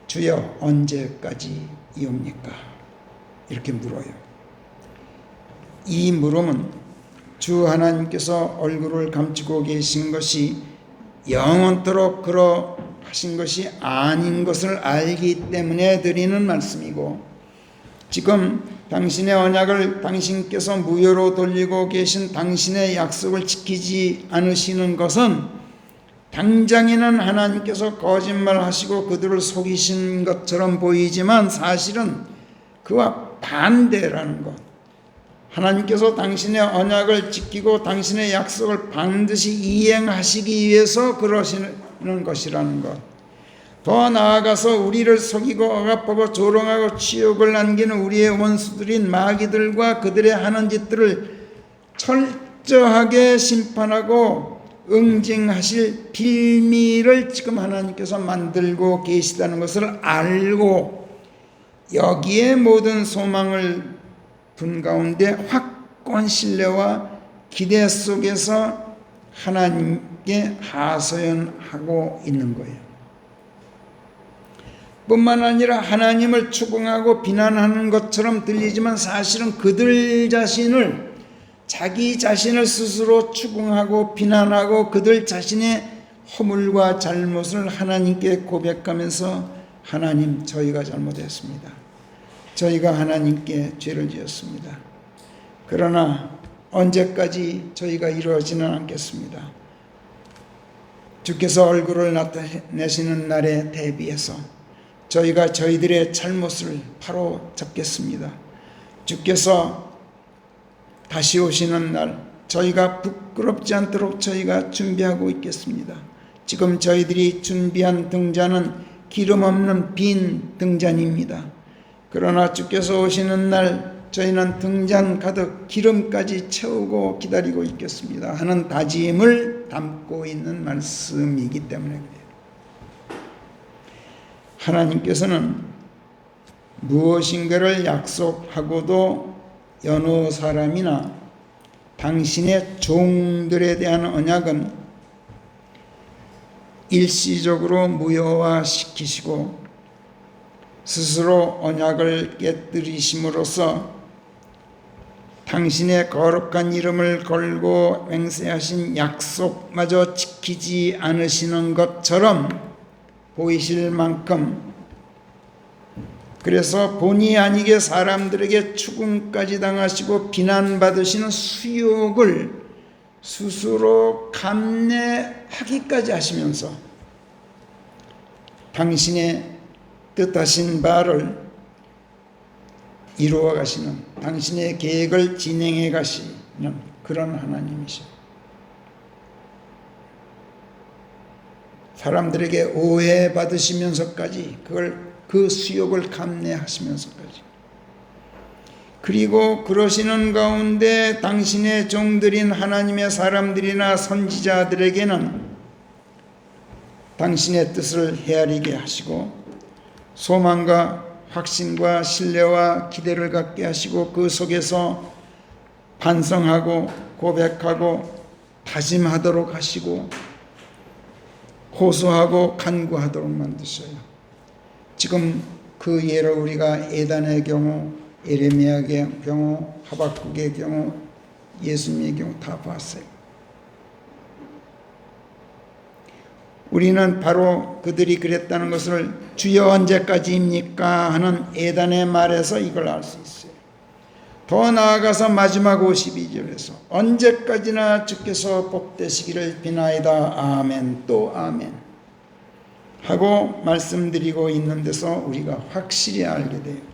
주여 언제까지이옵니까? 이렇게 물어요. 이 물음은 주 하나님께서 얼굴을 감추고 계신 것이 영원토록 그러하신 것이 아닌 것을 알기 때문에 드리는 말씀이고, 지금 당신의 언약을 당신께서 무효로 돌리고 계신 당신의 약속을 지키지 않으시는 것은 당장에는 하나님께서 거짓말하시고 그들을 속이신 것처럼 보이지만 사실은 그와 반대라는 것. 하나님께서 당신의 언약을 지키고 당신의 약속을 반드시 이행하시기 위해서 그러시는 것이라는 것. 더 나아가서 우리를 속이고 억압하고 조롱하고 치욕을 남기는 우리의 원수들인 마귀들과 그들의 하는 짓들을 철저하게 심판하고 응징하실 빌미를 지금 하나님께서 만들고 계시다는 것을 알고 여기에 모든 소망을 둔 가운데 확고한 신뢰와 기대 속에서 하나님께 하소연하고 있는 거예요. 뿐만 아니라 하나님을 추궁하고 비난하는 것처럼 들리지만 사실은 그들 자신을, 자기 자신을 스스로 추궁하고 비난하고 그들 자신의 허물과 잘못을 하나님께 고백하면서 하나님, 저희가 잘못했습니다. 저희가 하나님께 죄를 지었습니다. 그러나 언제까지 저희가 이루어지는 않겠습니다. 주께서 얼굴을 나타내시는 날에 대비해서 저희가 저희들의 잘못을 바로 잡겠습니다. 주께서 다시 오시는 날 저희가 부끄럽지 않도록 저희가 준비하고 있겠습니다. 지금 저희들이 준비한 등잔은 기름 없는 빈 등잔입니다. 그러나 주께서 오시는 날 저희는 등잔 가득 기름까지 채우고 기다리고 있겠습니다 하는 다짐을 담고 있는 말씀이기 때문에 그래요. 하나님께서는 무엇인가를 약속하고도 여느 사람이나 당신의 종들에 대한 언약은 일시적으로 무효화시키시고 스스로 언약을 깨뜨리심으로써 당신의 거룩한 이름을 걸고 맹세하신 약속마저 지키지 않으시는 것처럼 보이실 만큼, 그래서 본의 아니게 사람들에게 죽음까지 당하시고 비난받으시는 수욕을 스스로 감내하기까지 하시면서 당신의 뜻하신 바를 이루어 가시는, 당신의 계획을 진행해 가시는 그런 하나님이시죠. 사람들에게 오해받으시면서까지 그 수욕을 감내하시면서까지, 그리고 그러시는 가운데 당신의 종들인 하나님의 사람들이나 선지자들에게는 당신의 뜻을 헤아리게 하시고 소망과 확신과 신뢰와 기대를 갖게 하시고 그 속에서 반성하고 고백하고 다짐하도록 하시고 호소하고 간구하도록 만드셔요. 지금 그 예를 우리가 에단의 경우, 예레미야의 경우, 하박국의 경우, 예수님의 경우 다 봤어요. 우리는 바로 그들이 그랬다는 것을 주여 언제까지입니까 하는 에단의 말에서 이걸 알 수 있어요. 더 나아가서 마지막 52절에서 언제까지나 주께서 복되시기를 비나이다 아멘 또 아멘 하고 말씀드리고 있는 데서 우리가 확실히 알게 돼요.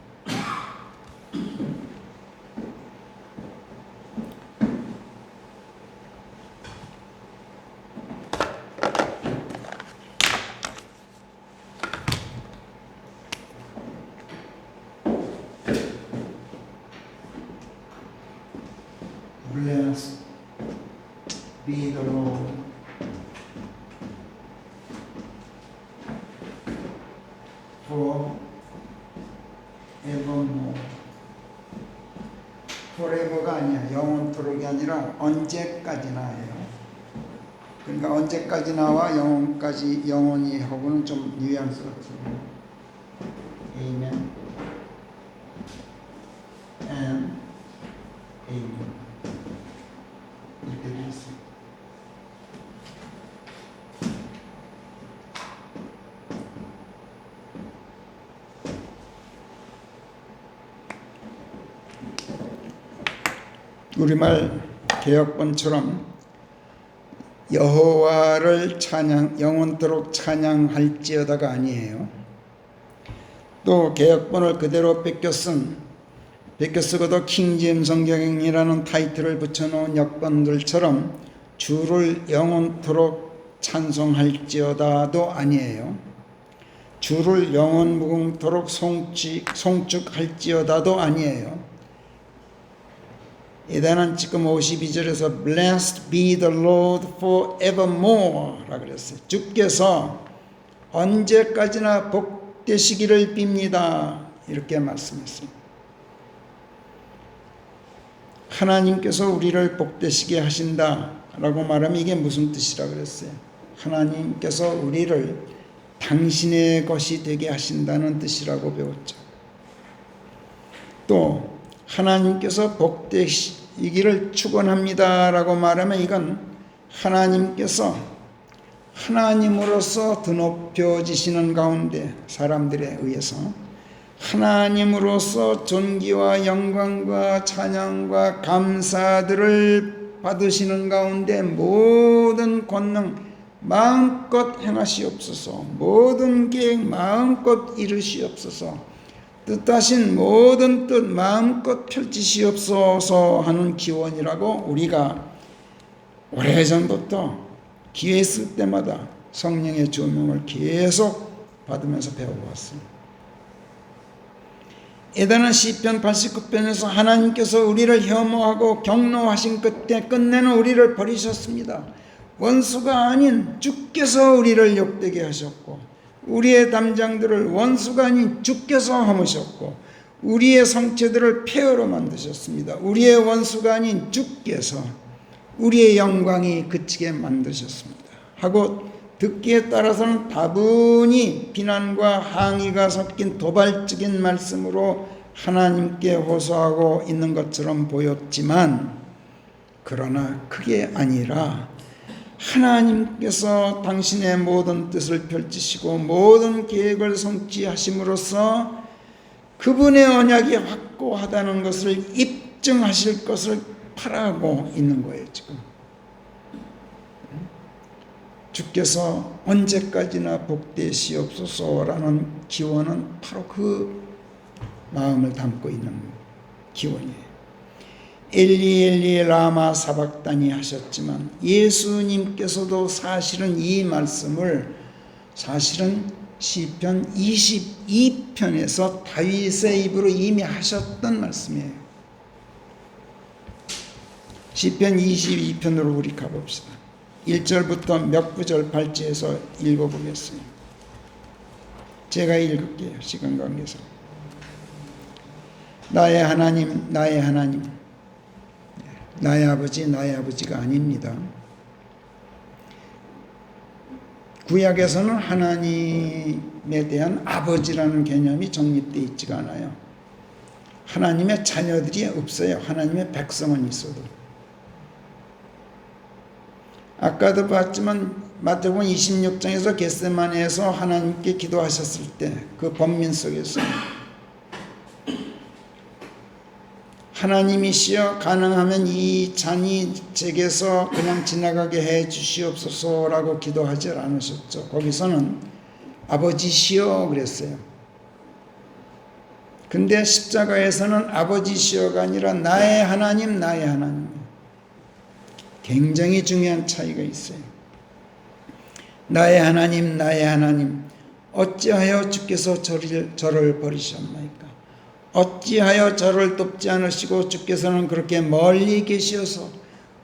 Blessed be the Lord forevermore. forever가 아니야. 영원토록이 아니라 언제까지나예요. 그러니까 언제까지나와 영원까지, 영원히 하고는 좀 뉘앙스가 틀려요. Amen and Amen. 이렇게 되어 있습니다. 우리말 개역본처럼 여호와를 영원토록 찬양할지어다가 아니에요. 또 개역본을 그대로 뺏겨 쓰고도 킹제임 성경이라는 타이틀을 붙여놓은 역본들처럼 주를 영원토록 찬송할지어다도 아니에요. 주를 영원무궁토록 송축할지어다도 아니에요. 에단은 지금 52절에서 Blessed be the Lord forevermore 라 그랬어요. 주께서 언제까지나 복되시기를 빕니다 이렇게 말씀했어요. 하나님께서 우리를 복되시게 하신다라고 말하면 이게 무슨 뜻이라 그랬어요? 하나님께서 우리를 당신의 것이 되게 하신다는 뜻이라고 배웠죠. 또 하나님께서 복되시기를 축원합니다라고 말하면 이건 하나님께서 하나님으로서 드높여지시는 가운데 사람들에 의해서 하나님으로서 존귀와 영광과 찬양과 감사들을 받으시는 가운데 모든 권능 마음껏 행하시옵소서. 모든 계획 마음껏 이루시옵소서. 뜻하신 모든 뜻 마음껏 펼치시옵소서 하는 기원이라고 우리가 오래전부터 기회 있을 때마다 성령의 조명을 계속 받으면서 배워왔습니다. 에다는 시편 89편에서 하나님께서 우리를 혐오하고 경노하신 끝에 끝내는 우리를 버리셨습니다. 원수가 아닌 주께서 우리를 욕되게 하셨고, 우리의 담장들을 원수가 아닌 주께서 허무셨고, 우리의 성체들을 폐허로 만드셨습니다. 우리의 원수가 아닌 주께서 우리의 영광이 그치게 만드셨습니다 하고, 듣기에 따라서는 다분히 비난과 항의가 섞인 도발적인 말씀으로 하나님께 호소하고 있는 것처럼 보였지만, 그러나 그게 아니라 하나님께서 당신의 모든 뜻을 펼치시고 모든 계획을 성취하심으로써 그분의 언약이 확고하다는 것을 입증하실 것을 바라고 있는 거예요. 지금 주께서 언제까지나 복되시옵소서라는 기원은 바로 그 마음을 담고 있는 기원이에요. 엘리 엘리 라마 사박다니 하셨지만 예수님께서도 사실은 이 말씀을 시편 22편에서 다윗의 입으로 이미 하셨던 말씀이에요. 시편 22편으로 우리 가봅시다. 1절부터 몇 구절 발제해서 읽어보겠습니다. 제가 읽을게요. 시간 관계상. 나의 하나님, 나의 하나님, 나의 아버지, 나의 아버지가 아닙니다. 구약에서는 하나님에 대한 아버지라는 개념이 정립되어 있지가 않아요. 하나님의 자녀들이 없어요. 하나님의 백성은 있어도. 아까도 봤지만 마태복음 26장에서 겟세마네에서 하나님께 기도하셨을 때 그 번민 속에서 하나님이시여 가능하면 이 잔이 제게서 그냥 지나가게 해 주시옵소서라고 기도하지 않으셨죠. 거기서는 아버지시여 그랬어요. 근데 십자가에서는 아버지시여가 아니라 나의 하나님, 나의 하나님. 굉장히 중요한 차이가 있어요. 나의 하나님, 나의 하나님, 어찌하여 주께서 저를 버리셨나이까? 어찌하여 저를 돕지 않으시고 주께서는 그렇게 멀리 계시어서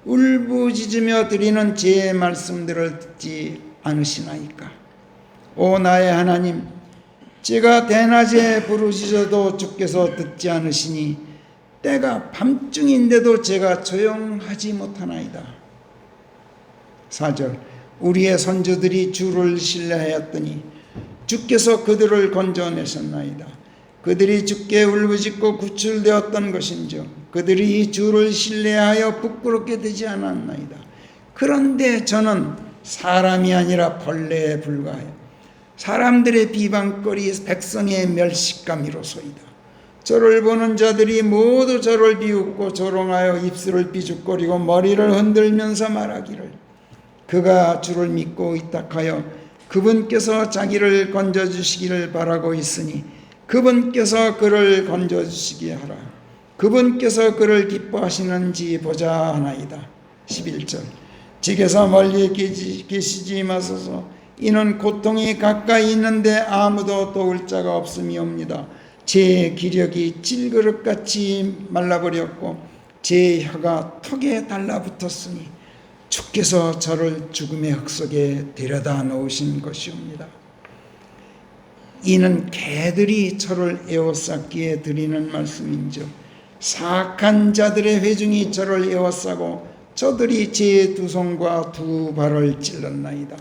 울부짖으며 드리는 제 말씀들을 듣지 않으시나이까? 오 나의 하나님, 제가 대낮에 부르짖어도 주께서 듣지 않으시니 때가 밤중인데도 제가 조용하지 못하나이다. 4절 우리의 선조들이 주를 신뢰하였더니 주께서 그들을 건져내셨나이다. 그들이 주께 울부짖고 구출되었던 것인즉 그들이 주를 신뢰하여 부끄럽게 되지 않았나이다. 그런데 저는 사람이 아니라 벌레에 불과하여 사람들의 비방거리 백성의 멸시감이로소이다. 저를 보는 자들이 모두 저를 비웃고 조롱하여 입술을 삐죽거리고 머리를 흔들면서 말하기를 그가 주를 믿고 의탁하여 그분께서 자기를 건져주시기를 바라고 있으니 그분께서 그를 건져주시게 하라. 그분께서 그를 기뻐하시는지 보자 하나이다. 11절 제게서 멀리 계시지 마소서. 이는 고통이 가까이 있는데 아무도 도울 자가 없음이옵니다. 제 기력이 찔그릇같이 말라버렸고 제 혀가 턱에 달라붙었으니 주께서 저를 죽음의 흙속에 데려다 놓으신 것이옵니다. 이는 개들이 저를 에워쌌기에 드리는 말씀인즉 사악한 자들의 회중이 저를 에워싸고 저들이 제 두 손과 두 발을 찔렀나이다.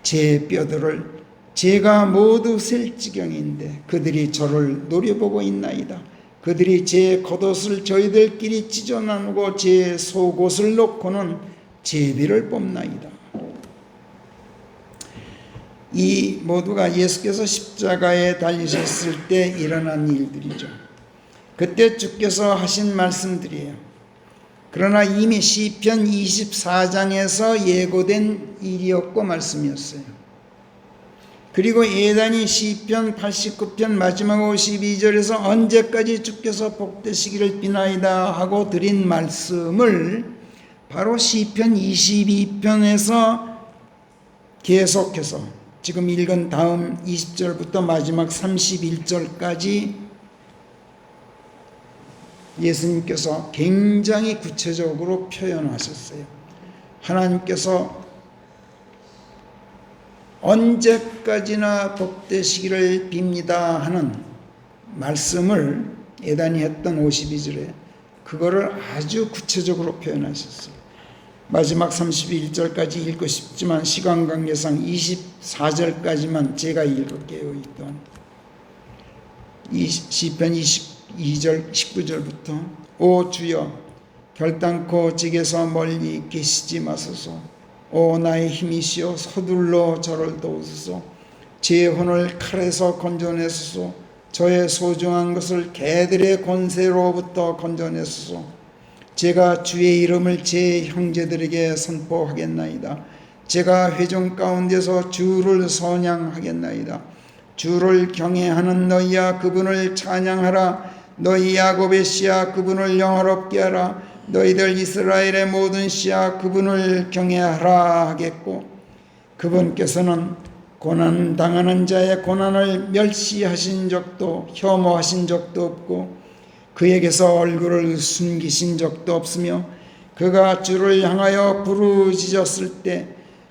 제 뼈들을 제가 모두 셀 지경인데 그들이 저를 노려보고 있나이다. 그들이 제 겉옷을 저희들끼리 찢어 나누고 제 속옷을 놓고는 제비를 뽑나이다. 이 모두가 예수께서 십자가에 달리셨을 때 일어난 일들이죠. 그때 주께서 하신 말씀들이에요. 그러나 이미 시편 24장에서 예고된 일이었고 말씀이었어요. 그리고 예단이 시편 89편 마지막 52절에서 언제까지 주께서 복되시기를 비나이다 하고 드린 말씀을 바로 시편 22편에서 계속해서 지금 읽은 다음 20절부터 마지막 31절까지 예수님께서 굉장히 구체적으로 표현하셨어요. 하나님께서 언제까지나 복되시기를 빕니다 하는 말씀을 예단이 했던 52절에 그거를 아주 구체적으로 표현하셨어요. 마지막 31절까지 읽고 싶지만 시간 관계상 24절까지만 제가 읽을게요. 일단 시편 22절 19절부터 오 주여 결단코 제게서 멀리 계시지 마소서. 오 나의 힘이시여 서둘러 저를 도우소서. 제 혼을 칼에서 건져내소서. 저의 소중한 것을 개들의 권세로부터 건져내소서. 제가 주의 이름을 제 형제들에게 선포하겠나이다. 제가 회중 가운데서 주를 선양하겠나이다. 주를 경외하는 너희야 그분을 찬양하라. 너희 야곱의 씨야 그분을 영화롭게 하라. 너희들 이스라엘의 모든 씨야 그분을 경외하라 하겠고 그분께서는 고난당하는 자의 고난을 멸시하신 적도 혐오하신 적도 없고 그에게서 얼굴을 숨기신 적도 없으며 그가 주를 향하여 부르짖었을 때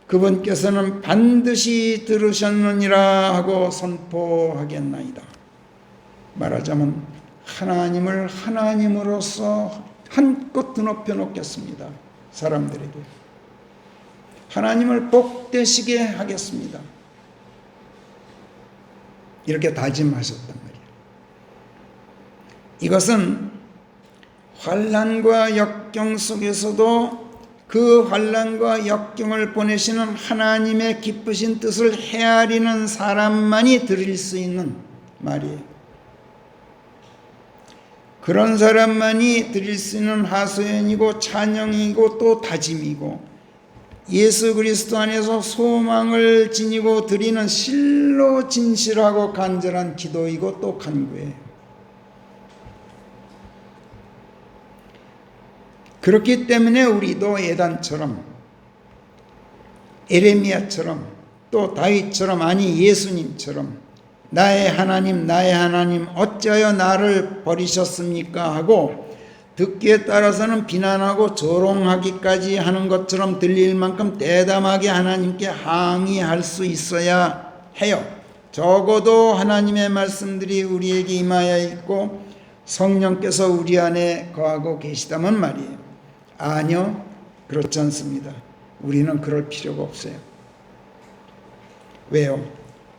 그분께서는 반드시 들으셨느니라 하고 선포하겠나이다. 말하자면 하나님을 하나님으로서 한껏 드높여 놓겠습니다. 사람들에게 하나님을 복되시게 하겠습니다. 이렇게 다짐하셨단 말이에요. 이것은 환난과 역경 속에서도 그 환난과 역경을 보내시는 하나님의 기쁘신 뜻을 헤아리는 사람만이 드릴 수 있는 말이에요. 그런 사람만이 드릴 수 있는 하소연이고 찬양이고 또 다짐이고 예수 그리스도 안에서 소망을 지니고 드리는 실로 진실하고 간절한 기도이고 또 간구예요. 그렇기 때문에 우리도 예단처럼 에레미야처럼 또 다윗처럼 아니 예수님처럼 나의 하나님 어찌하여 나를 버리셨습니까 하고 듣기에 따라서는 비난하고 조롱하기까지 하는 것처럼 들릴 만큼 대담하게 하나님께 항의할 수 있어야 해요. 적어도 하나님의 말씀들이 우리에게 임하여 있고 성령께서 우리 안에 거하고 계시다면 말이에요. 아니요, 그렇지 않습니다. 우리는 그럴 필요가 없어요. 왜요?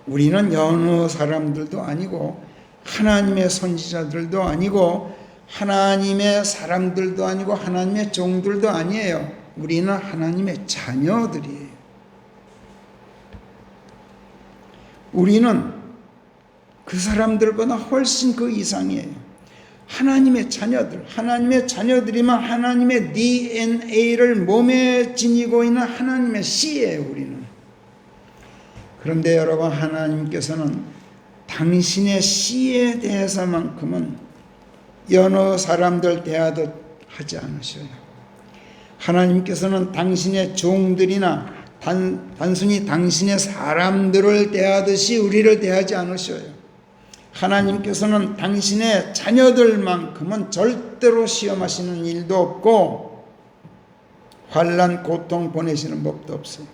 우리는 여느 사람들도 아니고 하나님의 선지자들도 아니고 하나님의 사람들도 아니고 하나님의 종들도 아니에요. 우리는 하나님의 자녀들이에요. 우리는 그 사람들보다 훨씬 그 이상이에요. 하나님의 자녀들, 하나님의 자녀들이면 하나님의 DNA를 몸에 지니고 있는 하나님의 씨예요. 우리는. 그런데 여러분, 하나님께서는 당신의 씨에 대해서만큼은 여느 사람들 대하듯 하지 않으셔요. 하나님께서는 당신의 종들이나 단순히 당신의 사람들을 대하듯이 우리를 대하지 않으셔요. 하나님께서는 당신의 자녀들만큼은 절대로 시험하시는 일도 없고 환난 고통 보내시는 법도 없어요.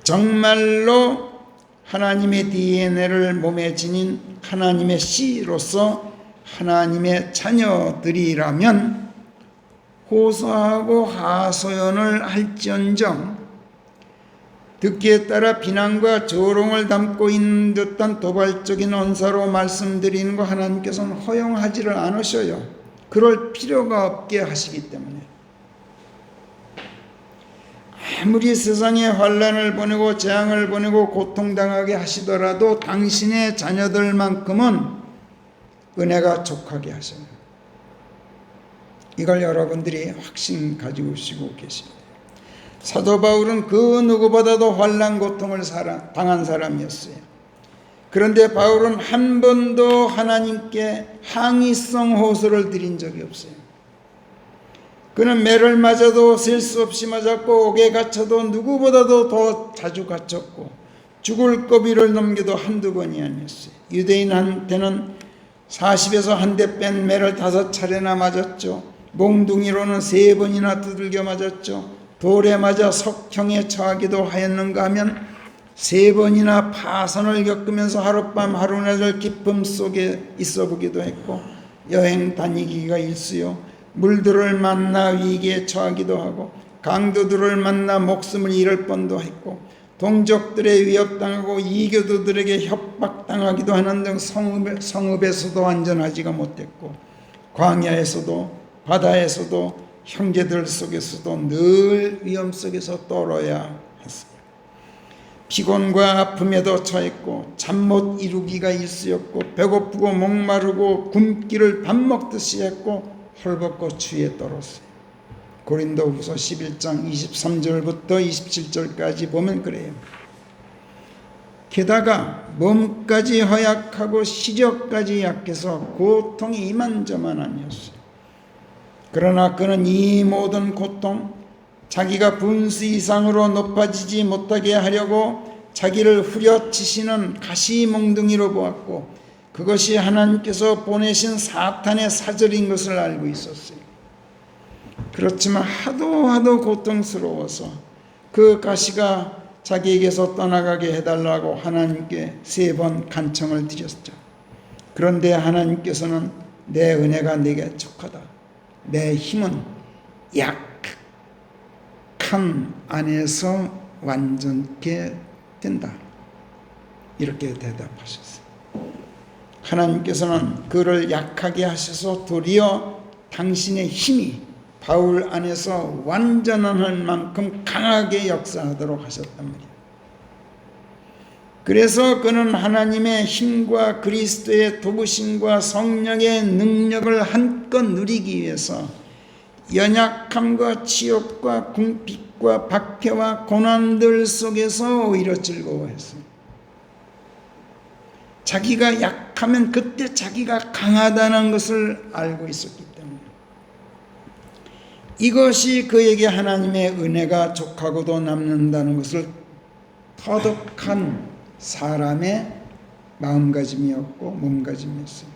정말로 하나님의 DNA를 몸에 지닌 하나님의 씨로서 하나님의 자녀들이라면 호소하고 하소연을 할지언정 듣기에 따라 비난과 조롱을 담고 있는 듯한 도발적인 언사로 말씀드리는 거 하나님께서는 허용하지를 않으셔요. 그럴 필요가 없게 하시기 때문에 아무리 세상에 환난을 보내고 재앙을 보내고 고통당하게 하시더라도 당신의 자녀들만큼은 은혜가 족하게 하셔요. 이걸 여러분들이 확신 가지고 계십니다. 사도 바울은 그 누구보다도 환난 고통을 당한 사람이었어요. 그런데 바울은 한 번도 하나님께 항의성 호소를 드린 적이 없어요. 그는 매를 맞아도 셀 수 없이 맞았고 옥에 갇혀도 누구보다도 더 자주 갇혔고 죽을 고비를 넘겨도 한두 번이 아니었어요. 유대인한테는 40에서 한 대 뺀 매를 5차례나 맞았죠. 몽둥이로는 3번이나 두들겨 맞았죠. 돌에 맞아 석형에 처하기도 하였는가 하면 3번이나 파선을 겪으면서 하룻밤 하루낮을 기쁨 속에 있어 보기도 했고, 여행 다니기가 일쑤요 물들을 만나 위기에 처하기도 하고 강도들을 만나 목숨을 잃을 뻔도 했고 동족들에 위협당하고 이교도들에게 협박당하기도 하는 등 성읍에서도 안전하지가 못했고 광야에서도 바다에서도 형제들 속에서도 늘 위험 속에서 떨어야 했습니다. 피곤과 아픔에도 처했고 잠 못 이루기가 일쑤였고 배고프고 목마르고 굶기를 밥 먹듯이 했고 헐벗고 추위에 떨었어요. 고린도후서 11장 23절부터 27절까지 보면 그래요. 게다가 몸까지 허약하고 시력까지 약해서 고통이 이만저만 아니었어요. 그러나 그는 이 모든 고통, 자기가 분수 이상으로 높아지지 못하게 하려고 자기를 후려치시는 가시몽둥이로 보았고 그것이 하나님께서 보내신 사탄의 사절인 것을 알고 있었어요. 그렇지만 하도 고통스러워서 그 가시가 자기에게서 떠나가게 해달라고 하나님께 3번 간청을 드렸죠. 그런데 하나님께서는 내 은혜가 네게 족하다. 내 힘은 약한 안에서 완전케 된다. 이렇게 대답하셨어요. 하나님께서는 그를 약하게 하셔서 도리어 당신의 힘이 바울 안에서 완전한 만큼 강하게 역사하도록 하셨단 말이에요. 그래서 그는 하나님의 힘과 그리스도의 도우심과 성령의 능력을 한껏 누리기 위해서 연약함과 치욕과 궁핍과 박해와 고난들 속에서 오히려 즐거워했어요. 자기가 약하면 그때 자기가 강하다는 것을 알고 있었기 때문에 이것이 그에게 하나님의 은혜가 족하고도 남는다는 것을 터득한 사람의 마음가짐이었고 몸가짐이었어요.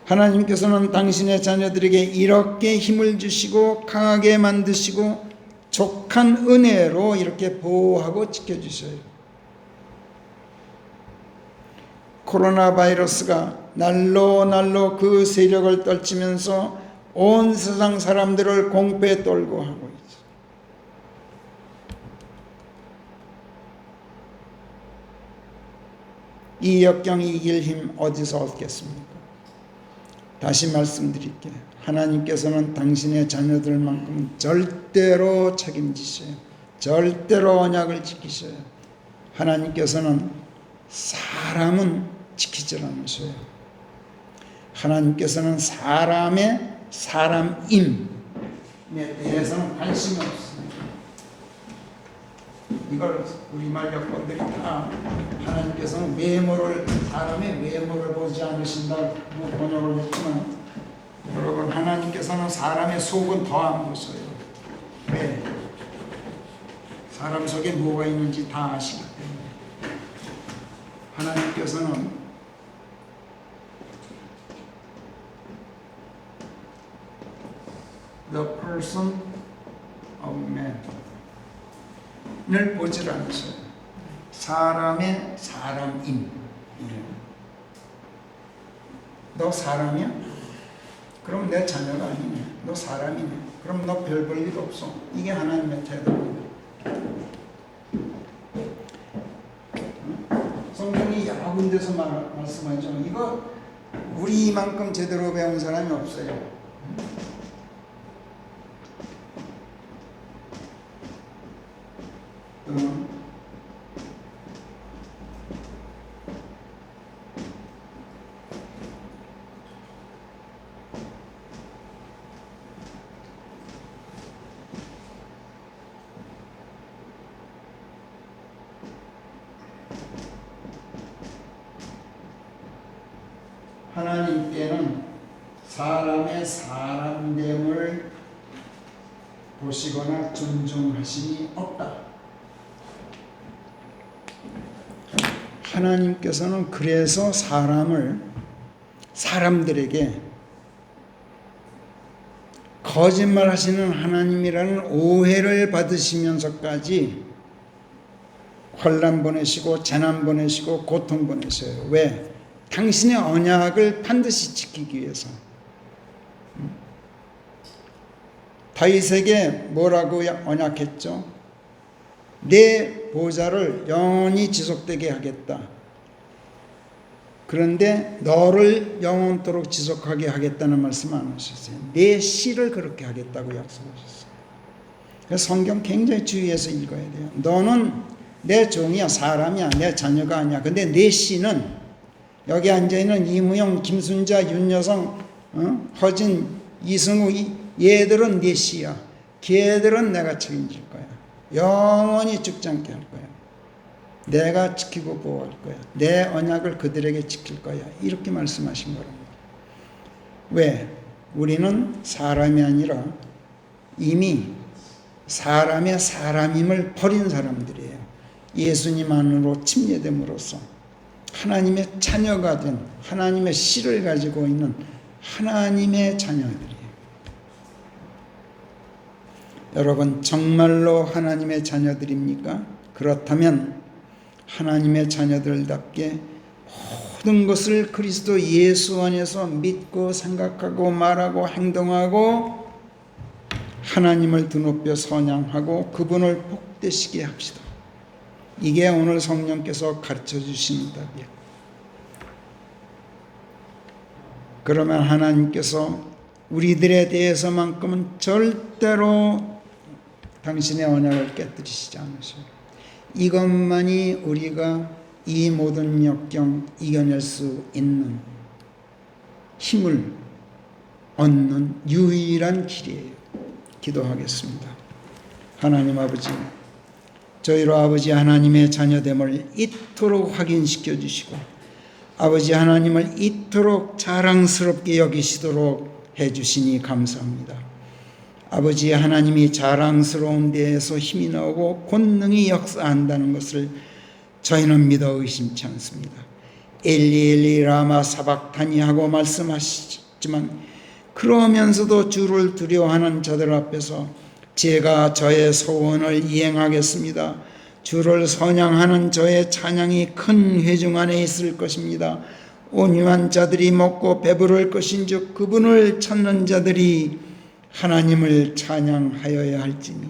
하나님께서는 당신의 자녀들에게 이렇게 힘을 주시고 강하게 만드시고 족한 은혜로 이렇게 보호하고 지켜주셔요. 코로나 바이러스가 날로 그 세력을 떨치면서 온 세상 사람들을 공포에 떨고 하고 있죠. 이 역경이 이길 힘 어디서 얻겠습니까? 다시 말씀드릴게요. 하나님께서는 당신의 자녀들만큼은 절대로 책임지셔요. 절대로 언약을 지키셔요. 하나님께서는 사람은 지키질 않으셔요. 하나님께서는 사람의 사람임에 대해서는 관심이 없습니다. 이걸 우리말 여건들이 다 하나님께서는 사람의 외모를 보지 않으신다고 번역을 했지만 여러분 하나님께서는 사람의 속은 더 안 보셔요. 왜? 사람 속에 뭐가 있는지 다 아시기 때문에 하나님께서는 the person of man 을 보질 않으셔요. 사람의 사람임. 너 사람이야? 그럼 내 자녀가 아니네. 너 사람이네. 그럼 너 별 볼 일 없어. 이게 하나님의 태도입니다. 성경이 여러 군데서 말씀하죠. 이거 우리만큼 제대로 배운 사람이 없어요. 또는 하나님께는 사람의 사람됨을 보시거나 존중하심이 없다. 하나님께서는 그래서 사람들에게 거짓말하시는 하나님이라는 오해를 받으시면서까지 환난 보내시고 재난 보내시고 고통 보내셔요. 왜? 당신의 언약을 반드시 지키기 위해서. 다윗에게 뭐라고 언약했죠? 내 보좌를 영원히 지속되게 하겠다. 그런데 너를 영원토록 지속하게 하겠다는 말씀 안 하셨어요. 내 씨를 그렇게 하겠다고 약속하셨어요. 그래서 성경 굉장히 주의해서 읽어야 돼요. 너는 내 종이야, 사람이야, 내 자녀가 아니야. 근데 내 씨는 여기 앉아있는 이무영, 김순자, 윤여성, 허진, 이승우, 얘들은 내 씨야. 걔들은 내가 책임질 거야. 영원히 죽지 않게 할 거야. 내가 지키고 보호할 거야. 내 언약을 그들에게 지킬 거야. 이렇게 말씀하신 거랍니다. 왜? 우리는 사람이 아니라 이미 사람의 사람임을 버린 사람들이에요. 예수님 안으로 침례됨으로써 하나님의 자녀가 된, 하나님의 씨를 가지고 있는 하나님의 자녀들이에요. 여러분, 정말로 하나님의 자녀들입니까? 그렇다면 하나님의 자녀들답게 모든 것을 그리스도 예수 안에서 믿고 생각하고 말하고 행동하고 하나님을 드높여 선양하고 그분을 복되시게 합시다. 이게 오늘 성령께서 가르쳐 주시는 답이에요. 그러면 하나님께서 우리들에 대해서만큼은 절대로 당신의 언약을 깨뜨리시지 않으셔요. 이것만이 우리가 이 모든 역경 이겨낼 수 있는 힘을 얻는 유일한 길이에요. 기도하겠습니다. 하나님 아버지, 저희로 아버지 하나님의 자녀됨을 이토록 확인시켜 주시고 아버지 하나님을 이토록 자랑스럽게 여기시도록 해주시니 감사합니다. 아버지 하나님이 자랑스러운 데에서 힘이 나오고 권능이 역사한다는 것을 저희는 믿어 의심치 않습니다. 엘리 엘리 라마 사박타니 하고 말씀하시지만 그러면서도 주를 두려워하는 자들 앞에서 제가 저의 소원을 이행하겠습니다. 주를 선양하는 저의 찬양이 큰 회중 안에 있을 것입니다. 온유한 자들이 먹고 배부를 것인즉 그분을 찾는 자들이 하나님을 찬양하여야 할지니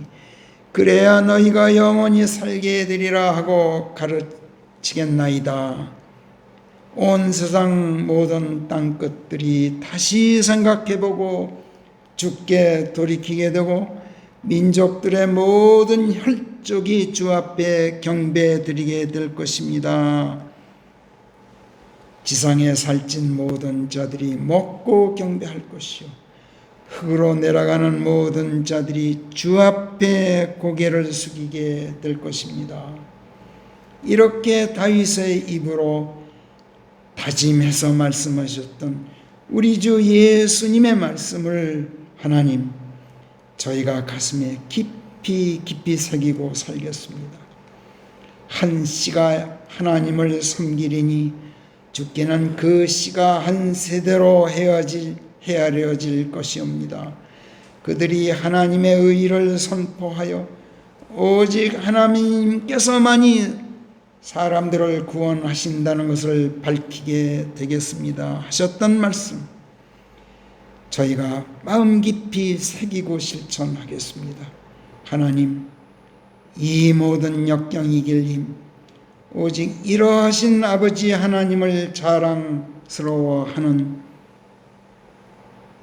그래야 너희가 영원히 살게 되리라 하고 가르치겠나이다. 온 세상 모든 땅끝들이 다시 생각해보고 주께 돌이키게 되고 민족들의 모든 혈족이 주 앞에 경배드리게 될 것입니다. 지상에 살찐 모든 자들이 먹고 경배할 것이요 흙으로 내려가는 모든 자들이 주 앞에 고개를 숙이게 될 것입니다. 이렇게 다윗의 입으로 다짐해서 말씀하셨던 우리 주 예수님의 말씀을 하나님 저희가 가슴에 깊이 깊이 새기고 살겠습니다. 한 씨가 하나님을 섬기리니 주께는 그 씨가 한 세대로 헤아려질 것이옵니다. 그들이 하나님의 의를 선포하여 오직 하나님께서만이 사람들을 구원하신다는 것을 밝히게 되겠습니다 하셨던 말씀 저희가 마음 깊이 새기고 실천하겠습니다. 하나님, 이 모든 역경 이길 힘 오직 이러하신 아버지 하나님을 자랑스러워하는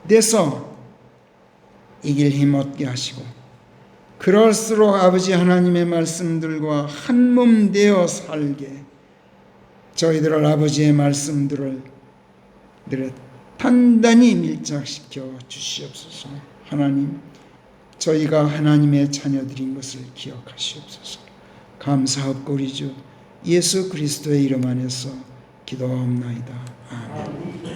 데서 이길 힘 얻게 하시고 그럴수록 아버지 하나님의 말씀들과 한 몸 되어 살게 저희들을 아버지의 말씀들을 단단히 밀착시켜 주시옵소서. 하나님, 저희가 하나님의 자녀들인 것을 기억하시옵소서. 감사하고 우리 주 예수 그리스도의 이름 안에서 기도하옵나이다. 아멘.